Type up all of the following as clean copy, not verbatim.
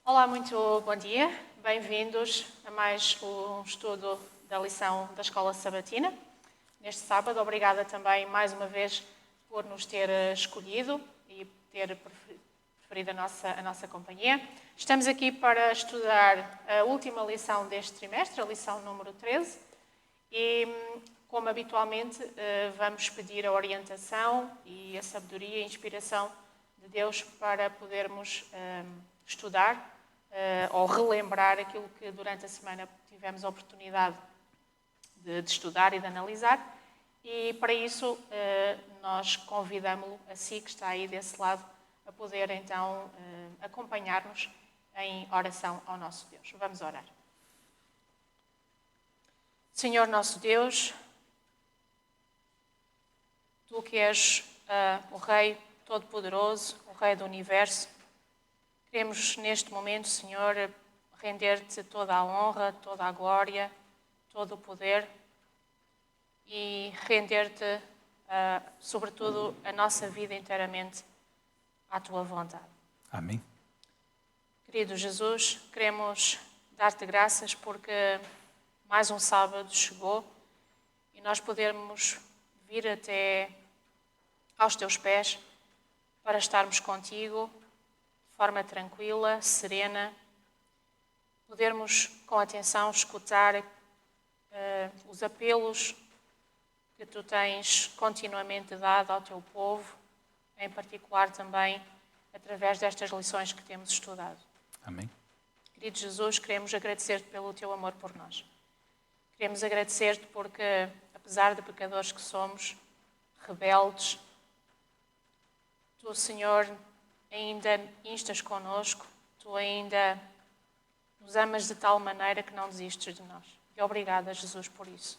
Olá, muito bom dia. Bem-vindos a mais um estudo da lição da Escola Sabatina. Neste sábado, obrigada também mais uma vez por nos ter escolhido e ter preferido a nossa companhia. Estamos aqui para estudar a última lição deste trimestre, a lição número 13, e, como habitualmente, vamos pedir a orientação e a sabedoria e a inspiração de Deus para podermos estudar ou relembrar aquilo que durante a semana tivemos a oportunidade de estudar e de analisar. E para isso nós convidamos-lo, a si que está aí desse lado, a poder então acompanhar-nos em oração ao nosso Deus. Vamos orar. Senhor nosso Deus, Tu que és o Rei Todo-Poderoso, o Rei do Universo, queremos neste momento, Senhor, render-te toda a honra, toda a glória, todo o poder e render-te, sobretudo, a nossa vida inteiramente à Tua vontade. Amém. Querido Jesus, queremos dar-te graças porque mais um sábado chegou e nós podermos vir até aos Teus pés para estarmos contigo de forma tranquila, serena, podermos com atenção escutar os apelos que Tu tens continuamente dado ao Teu povo, em particular também através destas lições que temos estudado. Amém. Querido Jesus, queremos agradecer-te pelo Teu amor por nós. Queremos agradecer-te porque, apesar de pecadores que somos, rebeldes, Tu, Senhor, ainda instas connosco, Tu ainda nos amas de tal maneira que não desistes de nós. E obrigada, Jesus, por isso.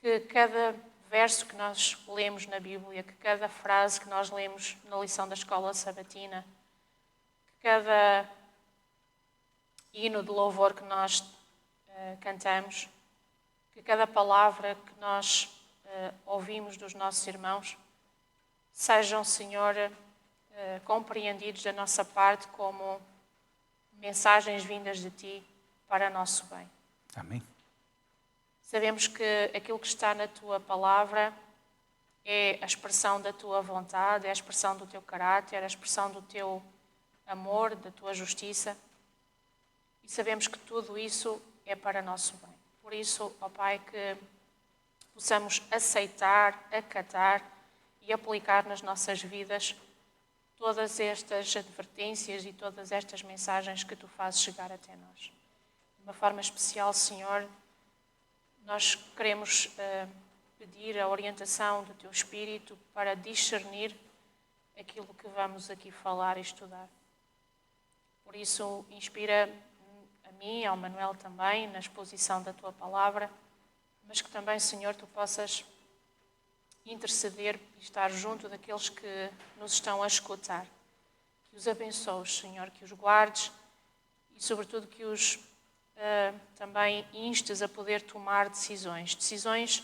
Que cada verso que nós lemos na Bíblia, que cada frase que nós lemos na lição da Escola Sabatina, que cada hino de louvor que nós cantamos, que cada palavra que nós ouvimos dos nossos irmãos, sejam, Senhor, compreendidos da nossa parte como mensagens vindas de Ti para nosso bem. Amém. Sabemos que aquilo que está na Tua palavra é a expressão da Tua vontade, é a expressão do Teu caráter, é a expressão do Teu amor, da Tua justiça. E sabemos que tudo isso é para nosso bem. Por isso, ó Pai, que possamos aceitar, acatar e aplicar nas nossas vidas todas estas advertências e todas estas mensagens que Tu fazes chegar até nós. De uma forma especial, Senhor, nós queremos pedir a orientação do Teu Espírito para discernir aquilo que vamos aqui falar e estudar. Por isso, inspira a mim, ao Manuel também, na exposição da Tua palavra, mas que também, Senhor, Tu possas interceder e estar junto daqueles que nos estão a escutar. Que os abençoes, Senhor, que os guardes e, sobretudo, que os também instes a poder tomar decisões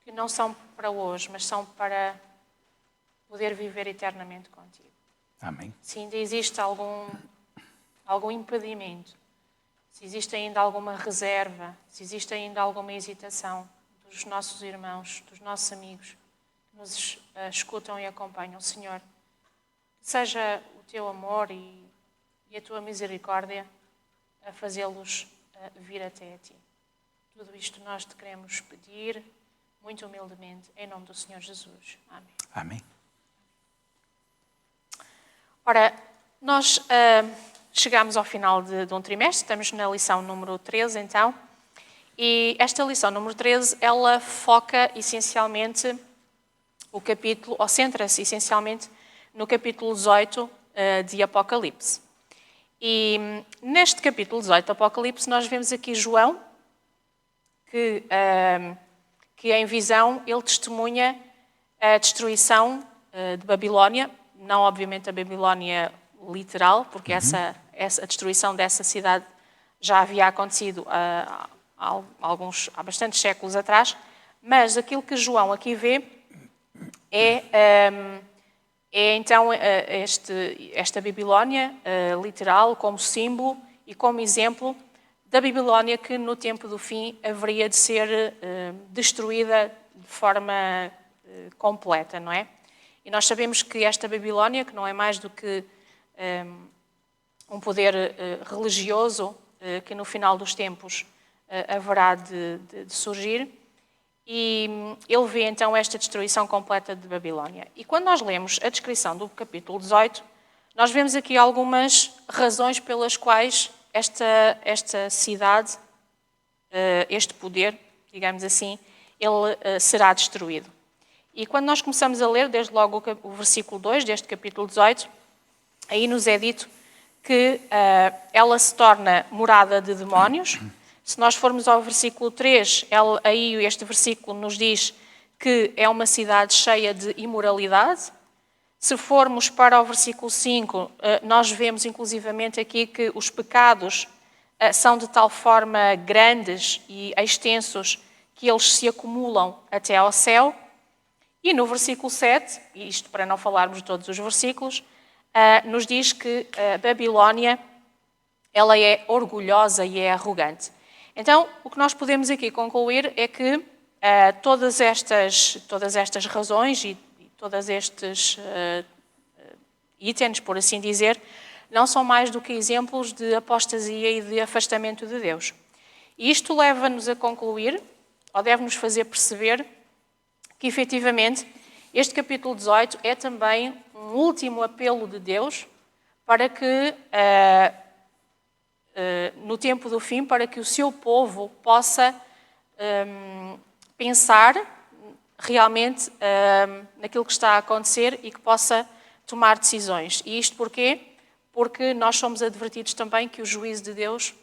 que não são para hoje, mas são para poder viver eternamente contigo. Amém. Se ainda existe algum impedimento, se existe ainda alguma reserva, se existe ainda alguma hesitação dos nossos irmãos, dos nossos amigos que nos escutam e acompanham, Senhor, que seja o Teu amor e a Tua misericórdia a fazê-los vir até a Ti. Tudo isto nós Te queremos pedir, muito humildemente, em nome do Senhor Jesus. Amém. Amém. Ora, nós chegamos ao final de um trimestre, estamos na lição número 13, então, e esta lição número 13, ela foca essencialmente o capítulo, ou centra-se essencialmente no capítulo 18 de Apocalipse. E neste capítulo 18 do Apocalipse nós vemos aqui João, que em visão ele testemunha a destruição de Babilónia, não obviamente a Babilónia literal, porque a destruição dessa cidade já havia acontecido há bastantes séculos atrás, Mas aquilo que João aqui vê é então esta Babilónia literal como símbolo e como exemplo da Babilónia que no tempo do fim haveria de ser destruída de forma completa, não é? E nós sabemos que esta Babilónia, que não é mais do que um poder religioso que no final dos tempos haverá de surgir, e ele vê então esta destruição completa de Babilónia. E quando nós lemos a descrição do capítulo 18, nós vemos aqui algumas razões pelas quais esta cidade, este poder, digamos assim, ele será destruído. E quando nós começamos a ler, desde logo o versículo 2 deste capítulo 18, aí nos é dito que ela se torna morada de demónios. Se nós formos ao versículo 3, aí este versículo nos diz que é uma cidade cheia de imoralidade. Se formos para o versículo 5, nós vemos inclusivamente aqui que os pecados são de tal forma grandes e extensos que eles se acumulam até ao céu. E no versículo 7, e isto para não falarmos de todos os versículos, nos diz que a Babilónia ela é orgulhosa e é arrogante. Então, o que nós podemos aqui concluir é que todas estas razões e todos estes itens, por assim dizer, não são mais do que exemplos de apostasia e de afastamento de Deus. E isto leva-nos a concluir, ou deve-nos fazer perceber, que efetivamente este capítulo 18 é também um último apelo de Deus para que, no tempo do fim, para que o seu povo possa pensar realmente naquilo que está a acontecer e que possa tomar decisões. E isto porquê? Porque nós somos advertidos também que o juízo de Deus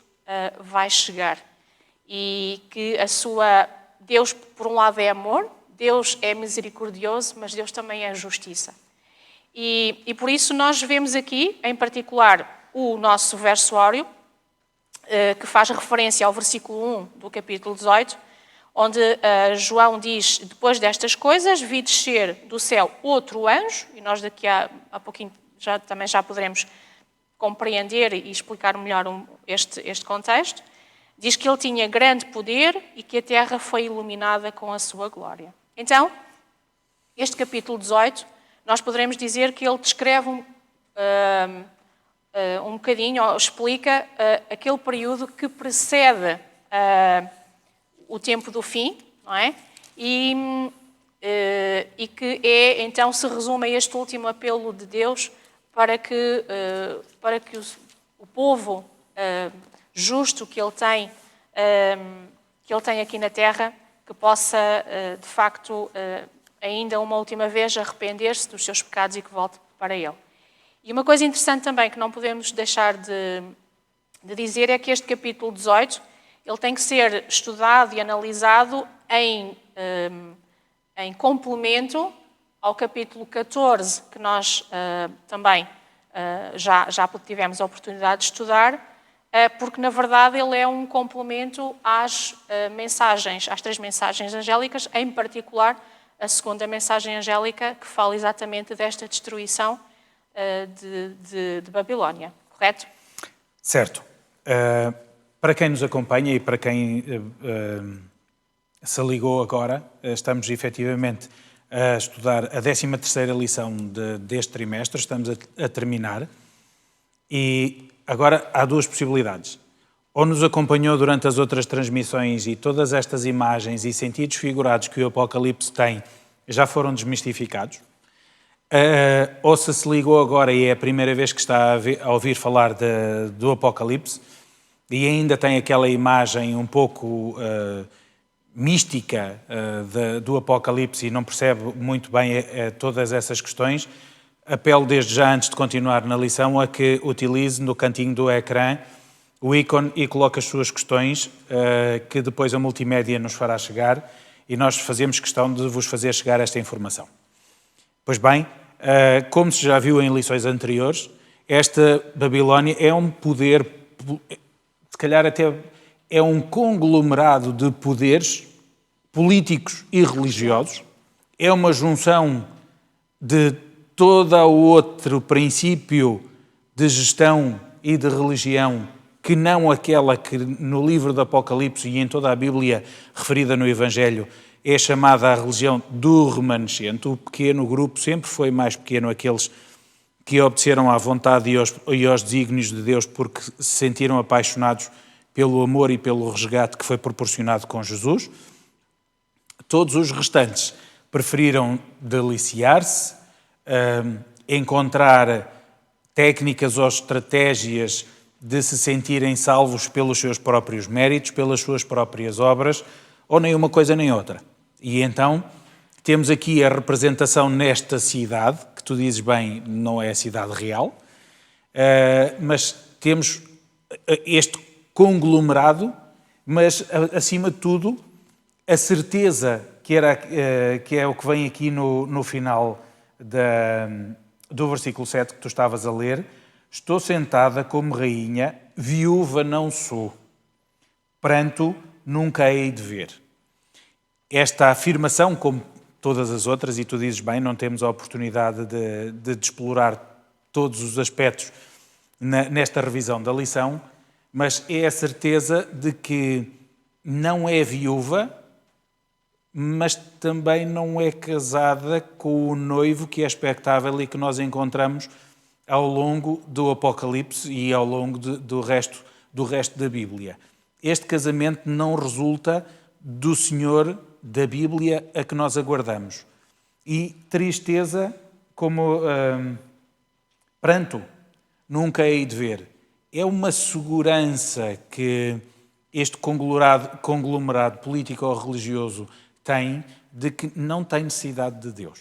vai chegar. E que Deus, por um lado, é amor, Deus é misericordioso, mas Deus também é justiça. E por isso nós vemos aqui, em particular, o nosso verso áureo, que faz referência ao versículo 1 do capítulo 18, onde João diz, depois destas coisas, vi descer do céu outro anjo, e nós daqui a pouquinho também já poderemos compreender e explicar melhor este contexto. Diz que ele tinha grande poder e que a terra foi iluminada com a sua glória. Então, este capítulo 18, nós poderemos dizer que ele descreve um bocadinho, ou explica aquele período que precede o tempo do fim, não é? E que então se resume a este último apelo de Deus para que o povo justo que ele tem aqui na terra, que possa, de facto, ainda uma última vez arrepender-se dos seus pecados e que volte para ele. E uma coisa interessante também que não podemos deixar de dizer é que este capítulo 18 ele tem que ser estudado e analisado em complemento ao capítulo 14, que nós também já tivemos a oportunidade de estudar, porque, na verdade, ele é um complemento às três mensagens angélicas, em particular a segunda mensagem angélica, que fala exatamente desta destruição de Babilónia. Correto? Certo. Para quem nos acompanha e para quem se ligou agora, estamos efetivamente a estudar a 13ª lição deste trimestre, estamos a terminar, e agora há duas possibilidades. Ou nos acompanhou durante as outras transmissões e todas estas imagens e sentidos figurados que o Apocalipse tem já foram desmistificados, ou se ligou agora e é a primeira vez que está a ouvir falar do Apocalipse e ainda tem aquela imagem um pouco mística do Apocalipse e não percebe muito bem todas essas questões, apelo desde já, antes de continuar na lição, a que utilize no cantinho do ecrã o ícone e coloque as suas questões, que depois a multimédia nos fará chegar e nós fazemos questão de vos fazer chegar esta informação. Pois bem, como se já viu em lições anteriores, esta Babilónia é um poder, se calhar até é um conglomerado de poderes políticos e religiosos, é uma junção de todo outro princípio de gestão e de religião que não aquela que no livro do Apocalipse e em toda a Bíblia referida no Evangelho é chamada a religião do remanescente. O pequeno grupo sempre foi mais pequeno, aqueles que obedeceram à vontade e aos desígnios de Deus porque se sentiram apaixonados pelo amor e pelo resgate que foi proporcionado com Jesus. Todos os restantes preferiram deliciar-se, encontrar técnicas ou estratégias de se sentirem salvos pelos seus próprios méritos, pelas suas próprias obras, ou nem uma coisa nem outra. E então temos aqui a representação nesta cidade, que tu dizes bem, não é a cidade real, mas temos este conglomerado, mas acima de tudo a certeza que é o que vem aqui no final do versículo 7 que tu estavas a ler: estou sentada como rainha, viúva não sou, pranto nunca hei de ver. Esta afirmação, como todas as outras, e tu dizes bem, não temos a oportunidade de explorar todos os aspectos nesta revisão da lição, mas é a certeza de que não é viúva, mas também não é casada com o noivo que é expectável e que nós encontramos ao longo do Apocalipse e ao longo do resto da Bíblia. Este casamento não resulta do Senhor da Bíblia a que nós aguardamos. E tristeza, como pranto, nunca hei de ver. É uma segurança que este conglomerado político ou religioso tem de que não tem necessidade de Deus.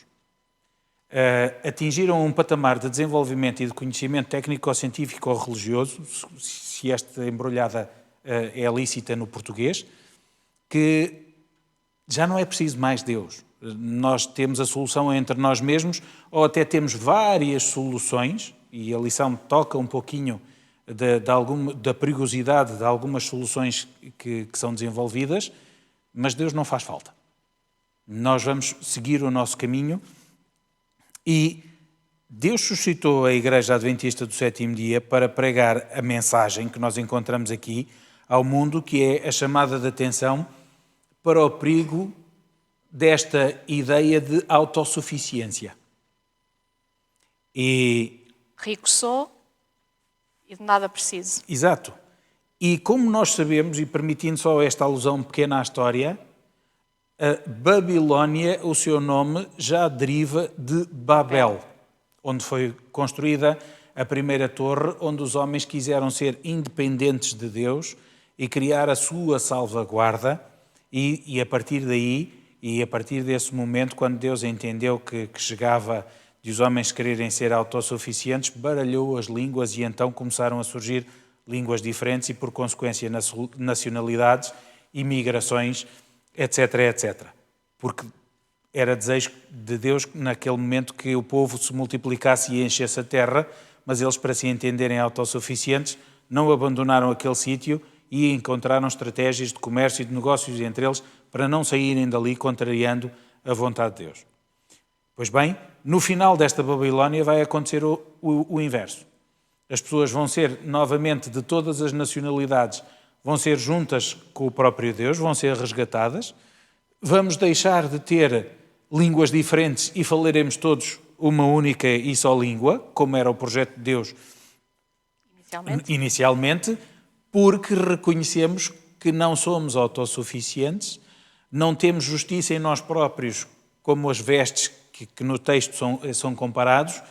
Atingiram um patamar de desenvolvimento e de conhecimento técnico-científico ou religioso, se esta embrulhada é lícita no português, que já não é preciso mais Deus. Nós temos a solução entre nós mesmos, ou até temos várias soluções, e a lição toca um pouquinho da perigosidade de algumas soluções que são desenvolvidas, mas Deus não faz falta. Nós vamos seguir o nosso caminho e Deus suscitou a Igreja Adventista do Sétimo Dia para pregar a mensagem que nós encontramos aqui ao mundo, que é a chamada de atenção para o perigo desta ideia de autossuficiência. Rico sou e de nada preciso. Exato. E como nós sabemos, e permitindo só esta alusão pequena à história, a Babilónia, o seu nome, já deriva de Babel, onde foi construída a primeira torre, onde os homens quiseram ser independentes de Deus e criar a sua salvaguarda, e a partir daí, e a partir desse momento, quando Deus entendeu que chegava de os homens quererem ser autossuficientes, baralhou as línguas e então começaram a surgir línguas diferentes e, por consequência, nacionalidades, imigrações, etc, etc. Porque era desejo de Deus, naquele momento, que o povo se multiplicasse e enchesse a terra, mas eles, para se entenderem autossuficientes, não abandonaram aquele sítio e encontraram estratégias de comércio e de negócios entre eles para não saírem dali contrariando a vontade de Deus. Pois bem, no final desta Babilónia vai acontecer o inverso. As pessoas vão ser, novamente, de todas as nacionalidades, vão ser juntas com o próprio Deus, vão ser resgatadas, vamos deixar de ter línguas diferentes e falaremos todos uma única e só língua, como era o projeto de Deus inicialmente, porque reconhecemos que não somos autossuficientes, não temos justiça em nós próprios, como as vestes que no texto são comparados,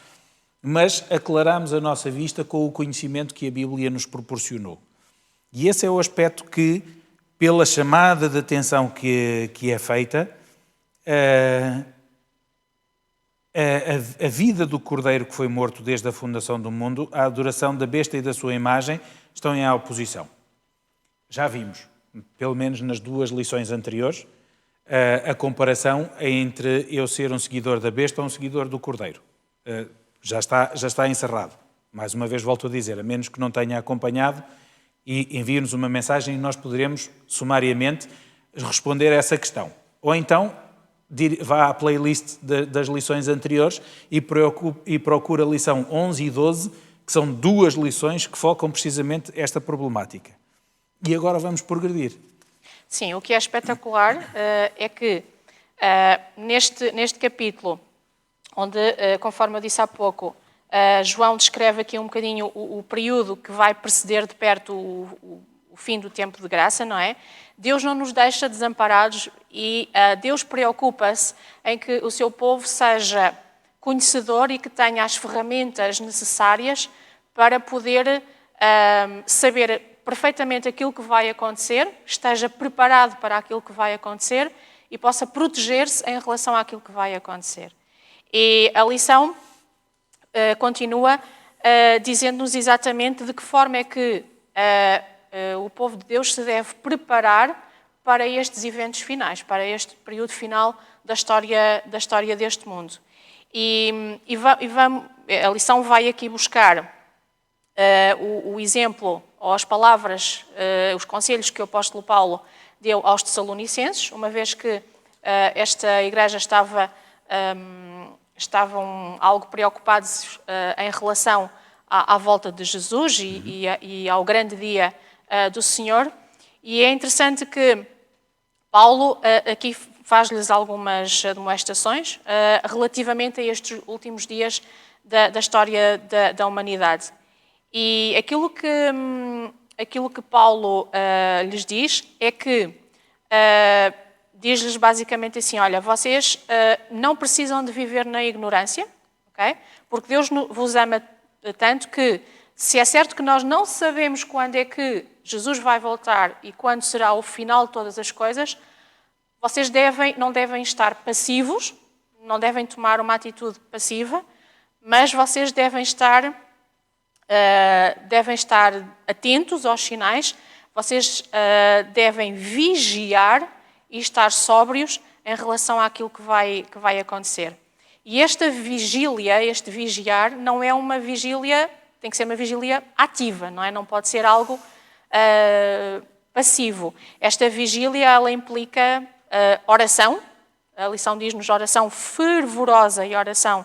mas aclaramos a nossa vista com o conhecimento que a Bíblia nos proporcionou. E esse é o aspecto que, pela chamada de atenção que é feita, a vida do Cordeiro que foi morto desde a fundação do mundo, a adoração da besta e da sua imagem, estão em oposição. Já vimos, pelo menos nas duas lições anteriores, a comparação entre eu ser um seguidor da besta ou um seguidor do Cordeiro. Já está encerrado. Mais uma vez volto a dizer, a menos que não tenha acompanhado, e envie-nos uma mensagem e nós poderemos, sumariamente, responder a essa questão. Ou então vá à playlist das lições anteriores e procura a lição 11 e 12, que são 2 lições que focam precisamente esta problemática. E agora vamos progredir. Sim, o que é espetacular é que neste capítulo, onde, conforme eu disse há pouco, João descreve aqui um bocadinho o período que vai preceder de perto o fim do tempo de graça, não é? Deus não nos deixa desamparados e Deus preocupa-se em que o seu povo seja conhecedor e que tenha as ferramentas necessárias para poder saber perfeitamente aquilo que vai acontecer, esteja preparado para aquilo que vai acontecer e possa proteger-se em relação àquilo que vai acontecer. E a lição continua dizendo-nos exatamente de que forma é que o povo de Deus se deve preparar para estes eventos finais, para este período final da história deste mundo. A lição vai aqui buscar o exemplo, ou as palavras, os conselhos que o apóstolo Paulo deu aos Tessalonicenses, uma vez que esta igreja estavam algo preocupados em relação à volta de Jesus e ao grande dia do Senhor. E é interessante que Paulo aqui faz-lhes algumas admoestações relativamente a estes últimos dias da história da humanidade. E aquilo que Paulo lhes diz é que diz-lhes basicamente assim, olha, vocês não precisam de viver na ignorância, okay? Porque Deus vos ama tanto que, se é certo que nós não sabemos quando é que Jesus vai voltar e quando será o final de todas as coisas, vocês não devem estar passivos, não devem tomar uma atitude passiva, mas vocês devem estar atentos aos sinais, vocês devem vigiar e estar sóbrios em relação àquilo que vai acontecer. E esta vigília, este vigiar, não é uma vigília, tem que ser uma vigília ativa, não é? Não pode ser algo passivo. Esta vigília, ela implica oração, a lição diz-nos oração fervorosa e oração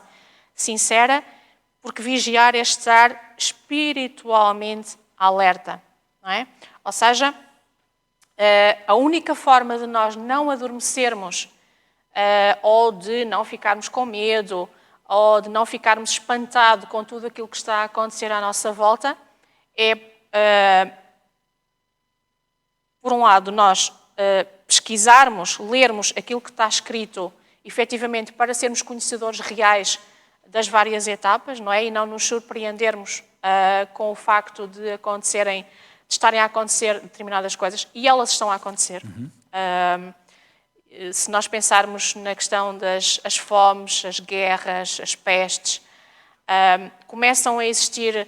sincera, porque vigiar é estar espiritualmente alerta, não é? Ou seja, a única forma de nós não adormecermos ou de não ficarmos com medo ou de não ficarmos espantados com tudo aquilo que está a acontecer à nossa volta é, por um lado, nós pesquisarmos, lermos aquilo que está escrito efetivamente para sermos conhecedores reais das várias etapas, não é? E não nos surpreendermos com o facto de estarem a acontecer determinadas coisas, e elas estão a acontecer. Se nós pensarmos na questão das fomes, as guerras, as pestes, começam a existir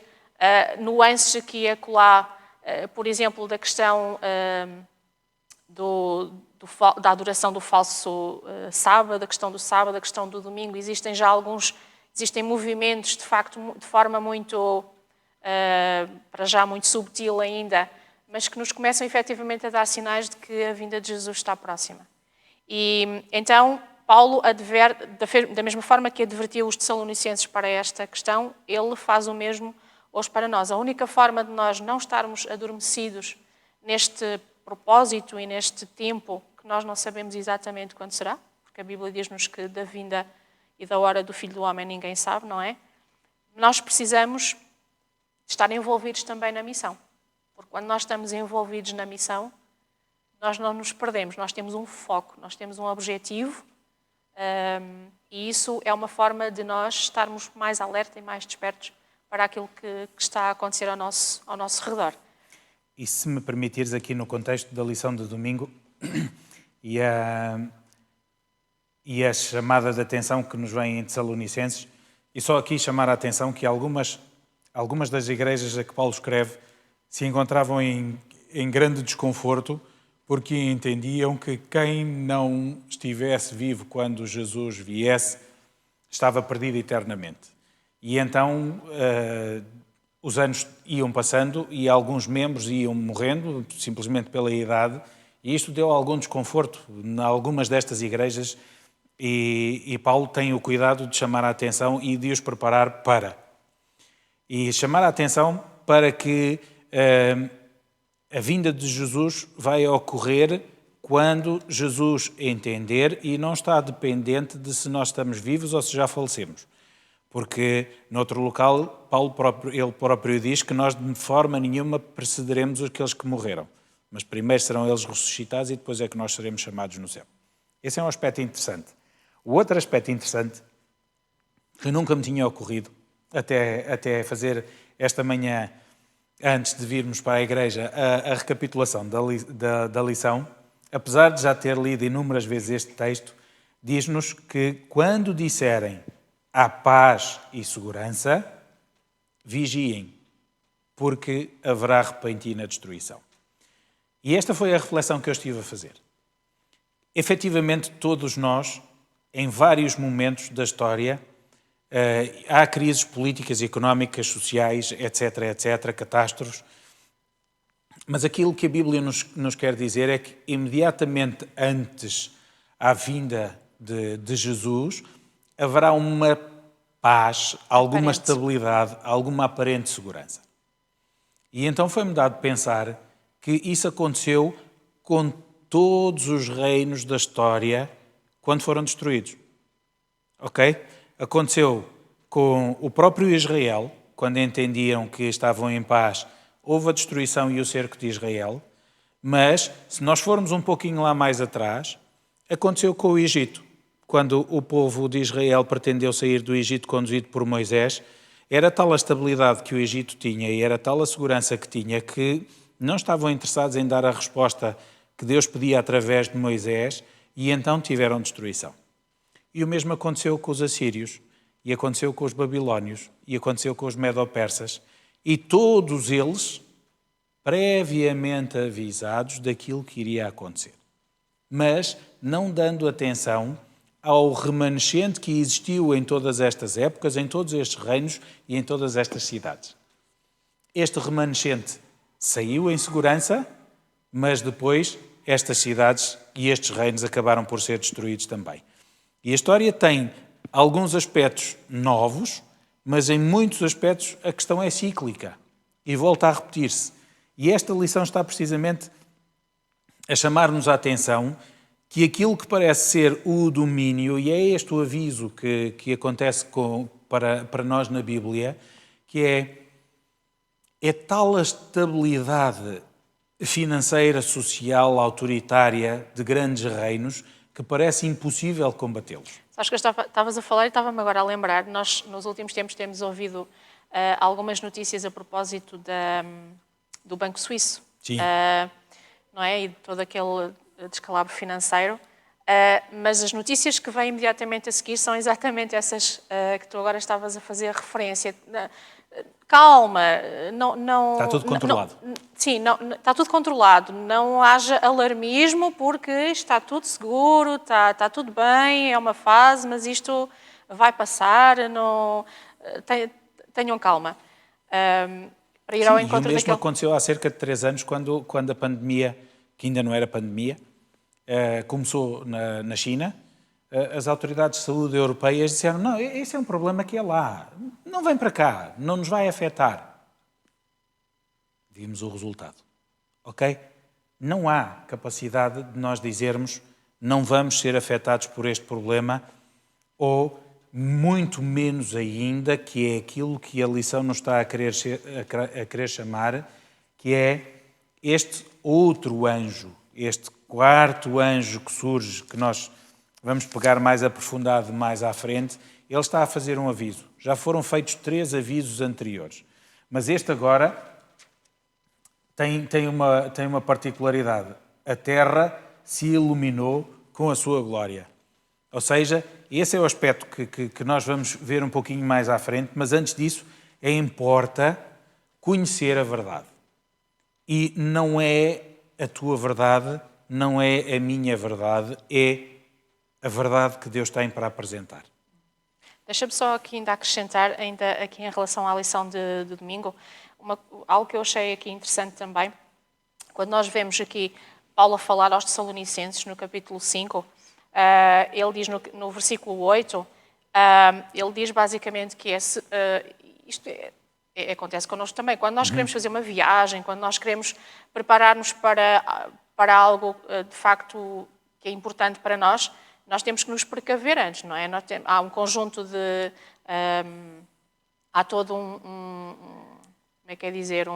nuances aqui e acolá, por exemplo, da questão da adoração do falso sábado, a questão do sábado, a questão do domingo. Existem movimentos, de facto, de forma muito, para já muito subtil ainda, mas que nos começam efetivamente a dar sinais de que a vinda de Jesus está próxima. E então Paulo da mesma forma que advertiu os Tessalonicenses para esta questão, ele faz o mesmo hoje para nós. A única forma de nós não estarmos adormecidos neste propósito e neste tempo que nós não sabemos exatamente quando será, porque a Bíblia diz-nos que da vinda e da hora do Filho do Homem ninguém sabe, não é? Nós precisamos estar envolvidos também na missão. Porque quando nós estamos envolvidos na missão, nós não nos perdemos, nós temos um foco, nós temos um objetivo, e isso é uma forma de nós estarmos mais alerta e mais despertos para aquilo que está a acontecer ao nosso redor. E se me permitires aqui no contexto da lição de domingo e a chamada de atenção que nos vem em Tessalonicenses, e só aqui chamar a atenção que algumas das igrejas a que Paulo escreve se encontravam em grande desconforto porque entendiam que quem não estivesse vivo quando Jesus viesse estava perdido eternamente. E então os anos iam passando e alguns membros iam morrendo simplesmente pela idade E isto deu algum desconforto em algumas destas igrejas e Paulo tem o cuidado de chamar a atenção e de os preparar para. E chamar a atenção para que a vinda de Jesus vai ocorrer quando Jesus entender e não está dependente de se nós estamos vivos ou se já falecemos. Porque, noutro local, Paulo ele próprio diz que nós de forma nenhuma precederemos aqueles que morreram. Mas primeiro serão eles ressuscitados e depois é que nós seremos chamados no céu. Esse é um aspecto interessante. O outro aspecto interessante, que nunca me tinha ocorrido, até fazer esta manhã, antes de virmos para a igreja, a recapitulação da lição, apesar de já ter lido inúmeras vezes este texto, diz-nos que quando disserem há paz e segurança, vigiem, porque haverá repentina destruição. E esta foi a reflexão que eu estive a fazer. Efetivamente, todos nós, em vários momentos da história, há crises políticas, económicas, sociais, etc., catástrofes. Mas aquilo que a Bíblia nos quer dizer é que imediatamente antes à vinda de Jesus, haverá uma paz, alguma estabilidade, alguma aparente segurança. E então foi-me dado pensar que isso aconteceu com todos os reinos da história quando foram destruídos. Ok? Aconteceu com o próprio Israel, quando entendiam que estavam em paz, houve a destruição e o cerco de Israel, mas se nós formos um pouquinho lá mais atrás, aconteceu com o Egito. Quando o povo de Israel pretendeu sair do Egito conduzido por Moisés, era tal a estabilidade que o Egito tinha e era tal a segurança que tinha que não estavam interessados em dar a resposta que Deus pedia através de Moisés e então tiveram destruição. E o mesmo aconteceu com os assírios, e aconteceu com os babilónios, e aconteceu com os medo-persas, e todos eles previamente avisados daquilo que iria acontecer. Mas não dando atenção ao remanescente que existiu em todas estas épocas, em todos estes reinos e em todas estas cidades. Este remanescente saiu em segurança, mas depois estas cidades e estes reinos acabaram por ser destruídos também. E a história tem alguns aspectos novos, mas em muitos aspectos a questão é cíclica e volta a repetir-se. E esta lição está precisamente a chamar-nos a atenção que aquilo que parece ser o domínio, e é este o aviso que acontece para nós na Bíblia, que é tal a estabilidade financeira, social, autoritária de grandes reinos que parece impossível combatê-los. Acho que estavas a falar e estava-me agora a lembrar. Nós, nos últimos tempos, temos ouvido algumas notícias a propósito do Banco Suíço. Sim. Não é? E de todo aquele descalabro financeiro. Mas as notícias que vêm imediatamente a seguir são exatamente essas que tu agora estavas a fazer referência. Calma, não... Está tudo controlado. Sim, está tudo controlado. Não haja alarmismo porque está tudo seguro, está tudo bem, é uma fase, mas isto vai passar, tenham calma. Para ir ao encontro daquele... E o mesmo aconteceu há cerca de 3 anos, quando a pandemia, que ainda não era pandemia, começou na China. As autoridades de saúde europeias disseram: não, esse é um problema que é lá, não vem para cá, não nos vai afetar. Vimos o resultado, ok? Não há capacidade de nós dizermos não vamos ser afetados por este problema, ou muito menos ainda, que é aquilo que a lição nos está a querer chamar, que é este outro anjo, este quarto anjo que surge, que nós vamos pegar mais aprofundado mais à frente. Ele está a fazer um aviso. Já foram feitos 3 avisos anteriores. Mas este agora tem uma particularidade. A terra se iluminou com a sua glória. Ou seja, esse é o aspecto que nós vamos ver um pouquinho mais à frente, mas antes disso, importa conhecer a verdade. E não é a tua verdade, não é a minha verdade, é a verdade que Deus tem para apresentar. Deixa-me só aqui ainda acrescentar, ainda aqui em relação à lição de domingo, algo que eu achei aqui interessante também. Quando nós vemos aqui Paulo a falar aos Tessalonicenses, no capítulo 5, ele diz no versículo 8, ele diz basicamente que acontece connosco também. Quando nós queremos fazer uma viagem, quando nós queremos preparar-nos para algo de facto que é importante para nós temos que nos precaver antes, não é? Há um conjunto de... há todo como é que é dizer,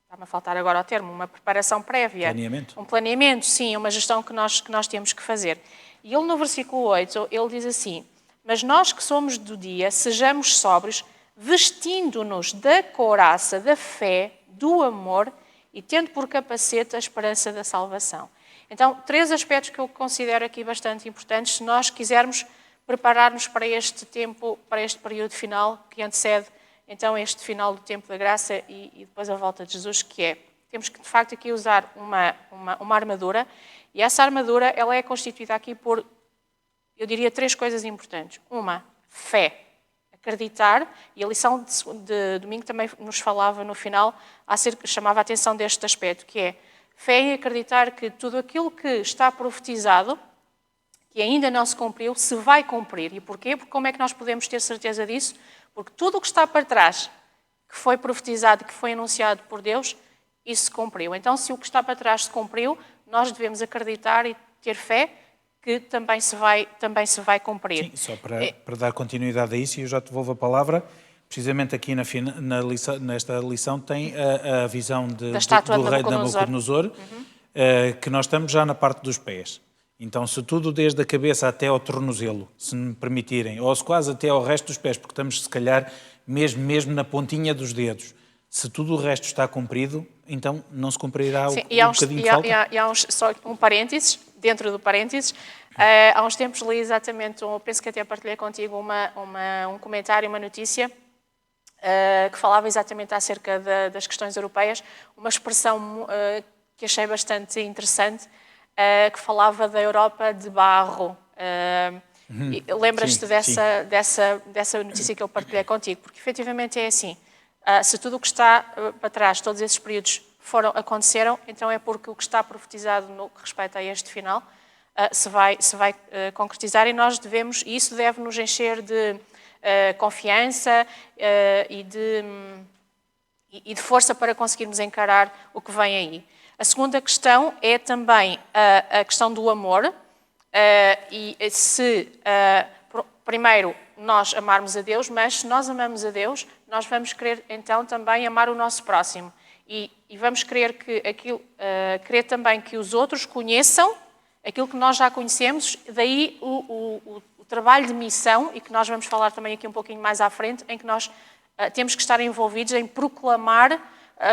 está-me a faltar agora o termo, uma preparação prévia. Planeamento. Um planeamento, sim, uma gestão que nós temos que fazer. E ele no versículo 8, ele diz assim: mas nós que somos do dia, sejamos sóbrios, vestindo-nos da couraça, da fé, do amor e tendo por capacete a esperança da salvação. Então, 3 aspectos que eu considero aqui bastante importantes se nós quisermos preparar-nos para este tempo, para este período final que antecede então este final do tempo da graça e depois a volta de Jesus, que é, temos que de facto aqui usar uma armadura, e essa armadura ela é constituída aqui por, eu diria, 3 coisas importantes. Uma, fé, acreditar, e a lição de domingo também nos falava no final, chamava a atenção deste aspecto, que é fé em acreditar que tudo aquilo que está profetizado, que ainda não se cumpriu, se vai cumprir. E porquê? Porque como é que nós podemos ter certeza disso? Porque tudo o que está para trás, que foi profetizado, que foi anunciado por Deus, isso se cumpriu. Então, se o que está para trás se cumpriu, nós devemos acreditar e ter fé que também se vai cumprir. Sim, só para dar continuidade a isso, e eu já te devolvo a palavra, precisamente aqui nesta lição tem a visão do rei de Nabucodonosor, que nós estamos já na parte dos pés. Então, se tudo desde a cabeça até ao tornozelo, se me permitirem, ou se quase até ao resto dos pés, porque estamos, se calhar, mesmo na pontinha dos dedos, se tudo o resto está cumprido, então não se cumprirá Sim, o bocadinho que falta? E há só um parênteses, dentro do parênteses, há uns tempos li exatamente, penso que até partilhei contigo um comentário, uma notícia, que falava exatamente acerca das questões europeias, uma expressão que achei bastante interessante, que falava da Europa de barro. Lembras-te dessa notícia que eu partilhei contigo? Porque efetivamente é assim, se tudo o que está para trás, todos esses períodos aconteceram, então é porque o que está profetizado no que respeita a este final se vai concretizar, e nós devemos, e isso deve nos encher de confiança e de força para conseguirmos encarar o que vem aí. A segunda questão é também a questão do amor, e se primeiro nós amarmos a Deus, mas se nós amamos a Deus, nós vamos querer então também amar o nosso próximo, e vamos querer querer também que os outros conheçam aquilo que nós já conhecemos, daí o trabalho de missão, e que nós vamos falar também aqui um pouquinho mais à frente, em que nós temos que estar envolvidos em proclamar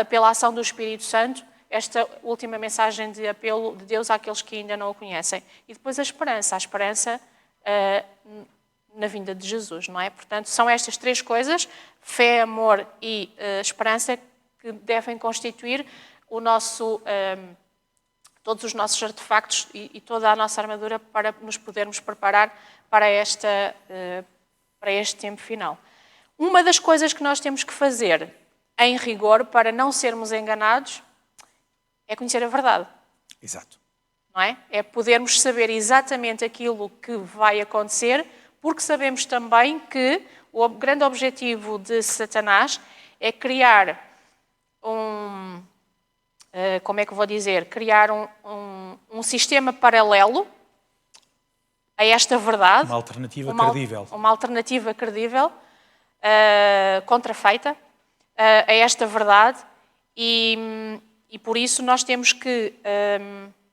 pela ação do Espírito Santo esta última mensagem de apelo de Deus àqueles que ainda não o conhecem. E depois a esperança na vinda de Jesus, não é? Portanto, são estas 3 coisas, fé, amor e esperança, que devem constituir todos os nossos artefactos e toda a nossa armadura para nos podermos preparar para este tempo final. Uma das coisas que nós temos que fazer, em rigor, para não sermos enganados, é conhecer a verdade. Exato. Não é? É podermos saber exatamente aquilo que vai acontecer, porque sabemos também que o grande objetivo de Satanás é criar como é que eu vou dizer? Criar um sistema paralelo a esta verdade. Uma alternativa credível. Uma alternativa credível, contrafeita a esta verdade, e por isso nós temos que,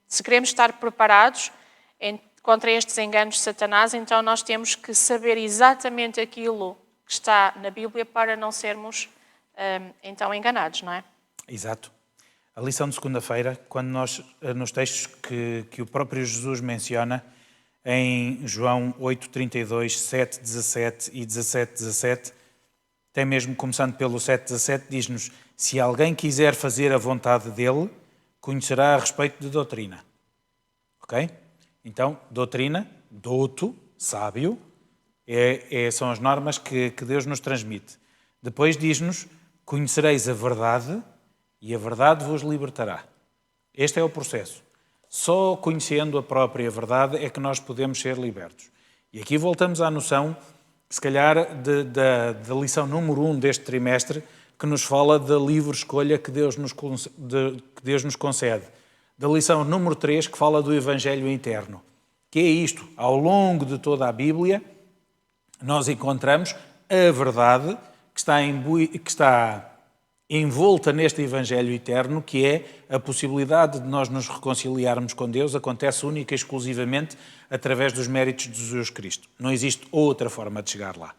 se queremos estar preparados contra estes enganos de Satanás, então nós temos que saber exatamente aquilo que está na Bíblia para não sermos então enganados, não é? Exato. A lição de segunda-feira, quando nós, nos textos que o próprio Jesus menciona, em João 8:32, 7:17 e 17:17, até mesmo começando pelo 7:17, diz-nos: se alguém quiser fazer a vontade dele, conhecerá a respeito de doutrina. Ok? Então, doutrina, douto, sábio, são as normas que Deus nos transmite. Depois diz-nos: conhecereis a verdade e a verdade vos libertará. Este é o processo. Só conhecendo a própria verdade é que nós podemos ser libertos. E aqui voltamos à noção, se calhar, da lição número 1 deste trimestre, que nos fala da livre escolha que Deus nos concede. Da lição número 3, que fala do Evangelho interno. Que é isto, ao longo de toda a Bíblia, nós encontramos a verdade que está envolta neste Evangelho eterno, que é a possibilidade de nós nos reconciliarmos com Deus, acontece única e exclusivamente através dos méritos de Jesus Cristo. Não existe outra forma de chegar lá.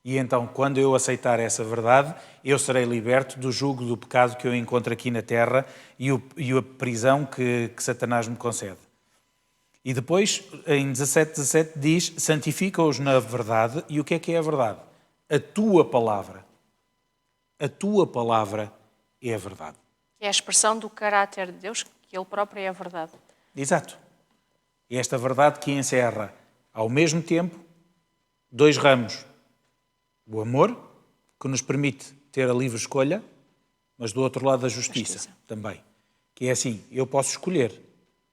E então, quando eu aceitar essa verdade, eu serei liberto do jugo do pecado que eu encontro aqui na terra e a prisão que Satanás me concede. E depois, em 17:17, diz: santifica-os na verdade. E o que é a verdade? A tua palavra. A tua palavra é a verdade. É a expressão do caráter de Deus, que Ele próprio é a verdade. Exato. E esta verdade que encerra, ao mesmo tempo, 2 ramos. O amor, que nos permite ter a livre escolha, mas do outro lado a justiça também. Que é assim, eu posso escolher,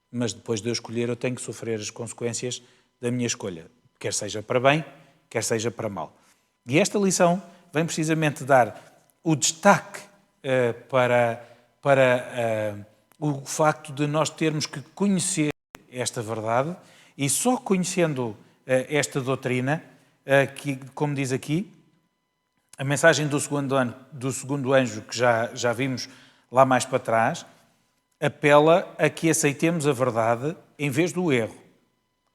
mas depois de eu escolher eu tenho que sofrer as consequências da minha escolha. Quer seja para bem, quer seja para mal. E esta lição vem precisamente dar o destaque para o facto de nós termos que conhecer esta verdade e só conhecendo esta doutrina, que, como diz aqui, a mensagem do segundo anjo, que já vimos lá mais para trás, apela a que aceitemos a verdade em vez do erro,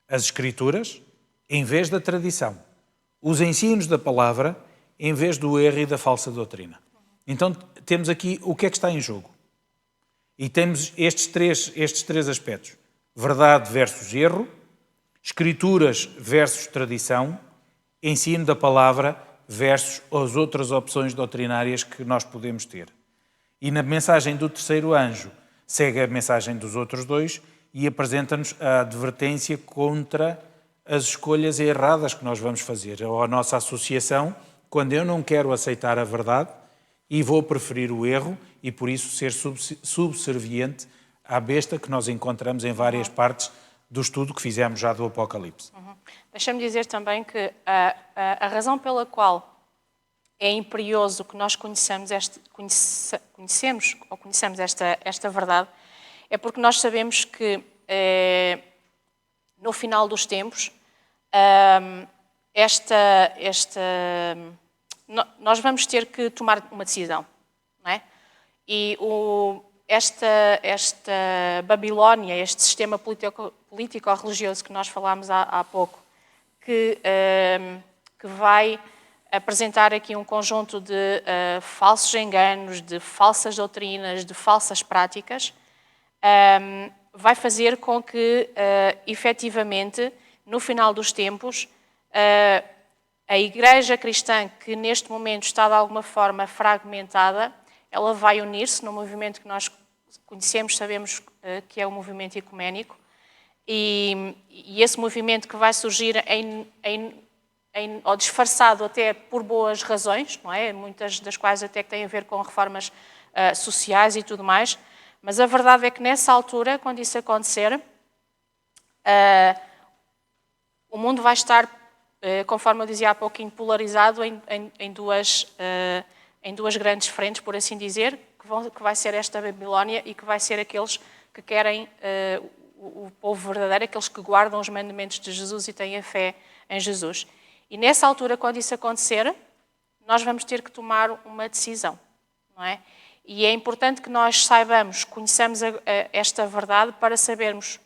as Escrituras em vez da tradição, os ensinos da palavra em vez do erro e da falsa doutrina. Então temos aqui o que é que está em jogo. E temos estes três aspectos. Verdade versus erro, Escrituras versus tradição, ensino da palavra versus as outras opções doutrinárias que nós podemos ter. E na mensagem do terceiro anjo segue a mensagem dos outros 2 e apresenta-nos a advertência contra as escolhas erradas que nós vamos fazer, ou a nossa associação, quando eu não quero aceitar a verdade e vou preferir o erro e por isso ser subserviente à besta que nós encontramos em várias partes do estudo que fizemos já do Apocalipse. Deixa-me dizer também que a razão pela qual é imperioso que nós conheçamos esta verdade é porque nós sabemos que no final dos tempos nós vamos ter que tomar uma decisão, não é? E esta Babilónia, este sistema político-religioso que nós falámos há pouco, que vai apresentar aqui um conjunto de falsos enganos, de falsas doutrinas, de falsas práticas, vai fazer com que, efetivamente, no final dos tempos, a Igreja cristã, que neste momento está de alguma forma fragmentada, ela vai unir-se no movimento que nós conhecemos, sabemos que é o movimento ecuménico, e esse movimento que vai surgir ou disfarçado até por boas razões, não é? Muitas das quais até que têm a ver com reformas sociais e tudo mais, mas a verdade é que nessa altura, quando isso acontecer, o mundo vai estar, conforme eu dizia há pouquinho, polarizado em duas grandes frentes, por assim dizer, que vai ser esta Babilónia e que vai ser aqueles que querem o povo verdadeiro, aqueles que guardam os mandamentos de Jesus e têm a fé em Jesus. E nessa altura, quando isso acontecer, nós vamos ter que tomar uma decisão, não é? E é importante que nós saibamos, conheçamos esta verdade para sabermos,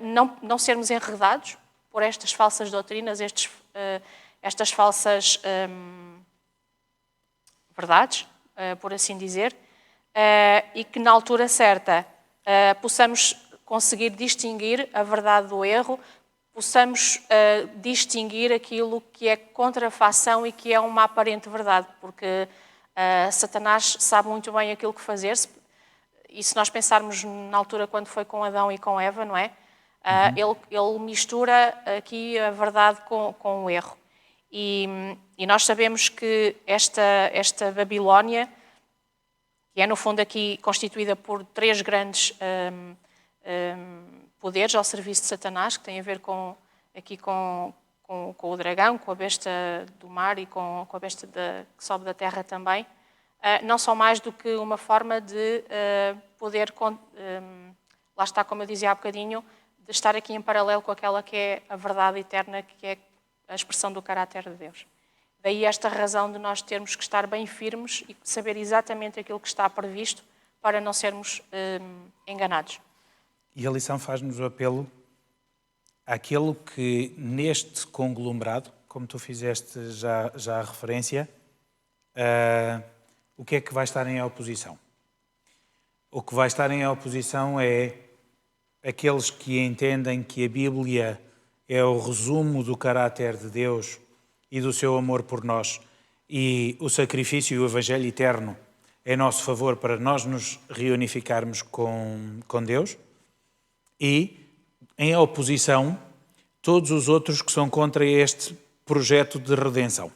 não sermos enredados por estas falsas doutrinas, estas falsas verdades, por assim dizer, e que na altura certa possamos conseguir distinguir a verdade do erro, possamos distinguir aquilo que é contrafação e que é uma aparente verdade, porque Satanás sabe muito bem aquilo que fazer, e se nós pensarmos na altura quando foi com Adão e com Eva, não é? Ele mistura aqui a verdade com o erro. E nós sabemos que esta Babilónia, que é no fundo aqui constituída por 3 grandes poderes ao serviço de Satanás, que tem a ver aqui com o dragão, com a besta do mar e com a besta que sobe da terra também, não são mais do que uma forma de poder, lá está, como eu dizia há bocadinho, de estar aqui em paralelo com aquela que é a verdade eterna, que é a expressão do caráter de Deus. Daí esta razão de nós termos que estar bem firmes e saber exatamente aquilo que está previsto para não sermos enganados. E a lição faz-nos o apelo àquilo que neste conglomerado, como tu fizeste já a referência, o que é que vai estar em oposição? O que vai estar em oposição é aqueles que entendem que a Bíblia é o resumo do caráter de Deus e do seu amor por nós, e o sacrifício e o Evangelho eterno em nosso favor para nós nos reunificarmos com Deus, e, em oposição, todos os outros que são contra este projeto de redenção.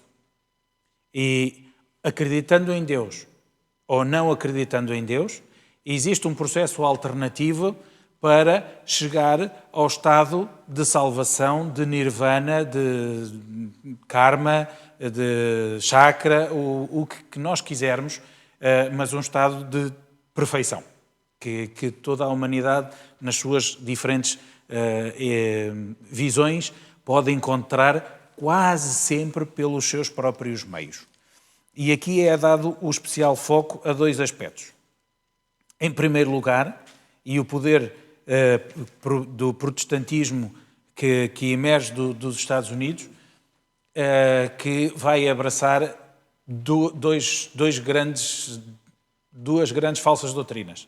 E, acreditando em Deus ou não acreditando em Deus, existe um processo alternativo para chegar ao estado de salvação, de nirvana, de karma, de chakra, o que nós quisermos, mas um estado de perfeição, que toda a humanidade, nas suas diferentes visões, pode encontrar quase sempre pelos seus próprios meios. E aqui é dado o especial foco a dois aspectos. Em primeiro lugar, e o poder do protestantismo que emerge dos Estados Unidos, que vai abraçar duas grandes falsas doutrinas.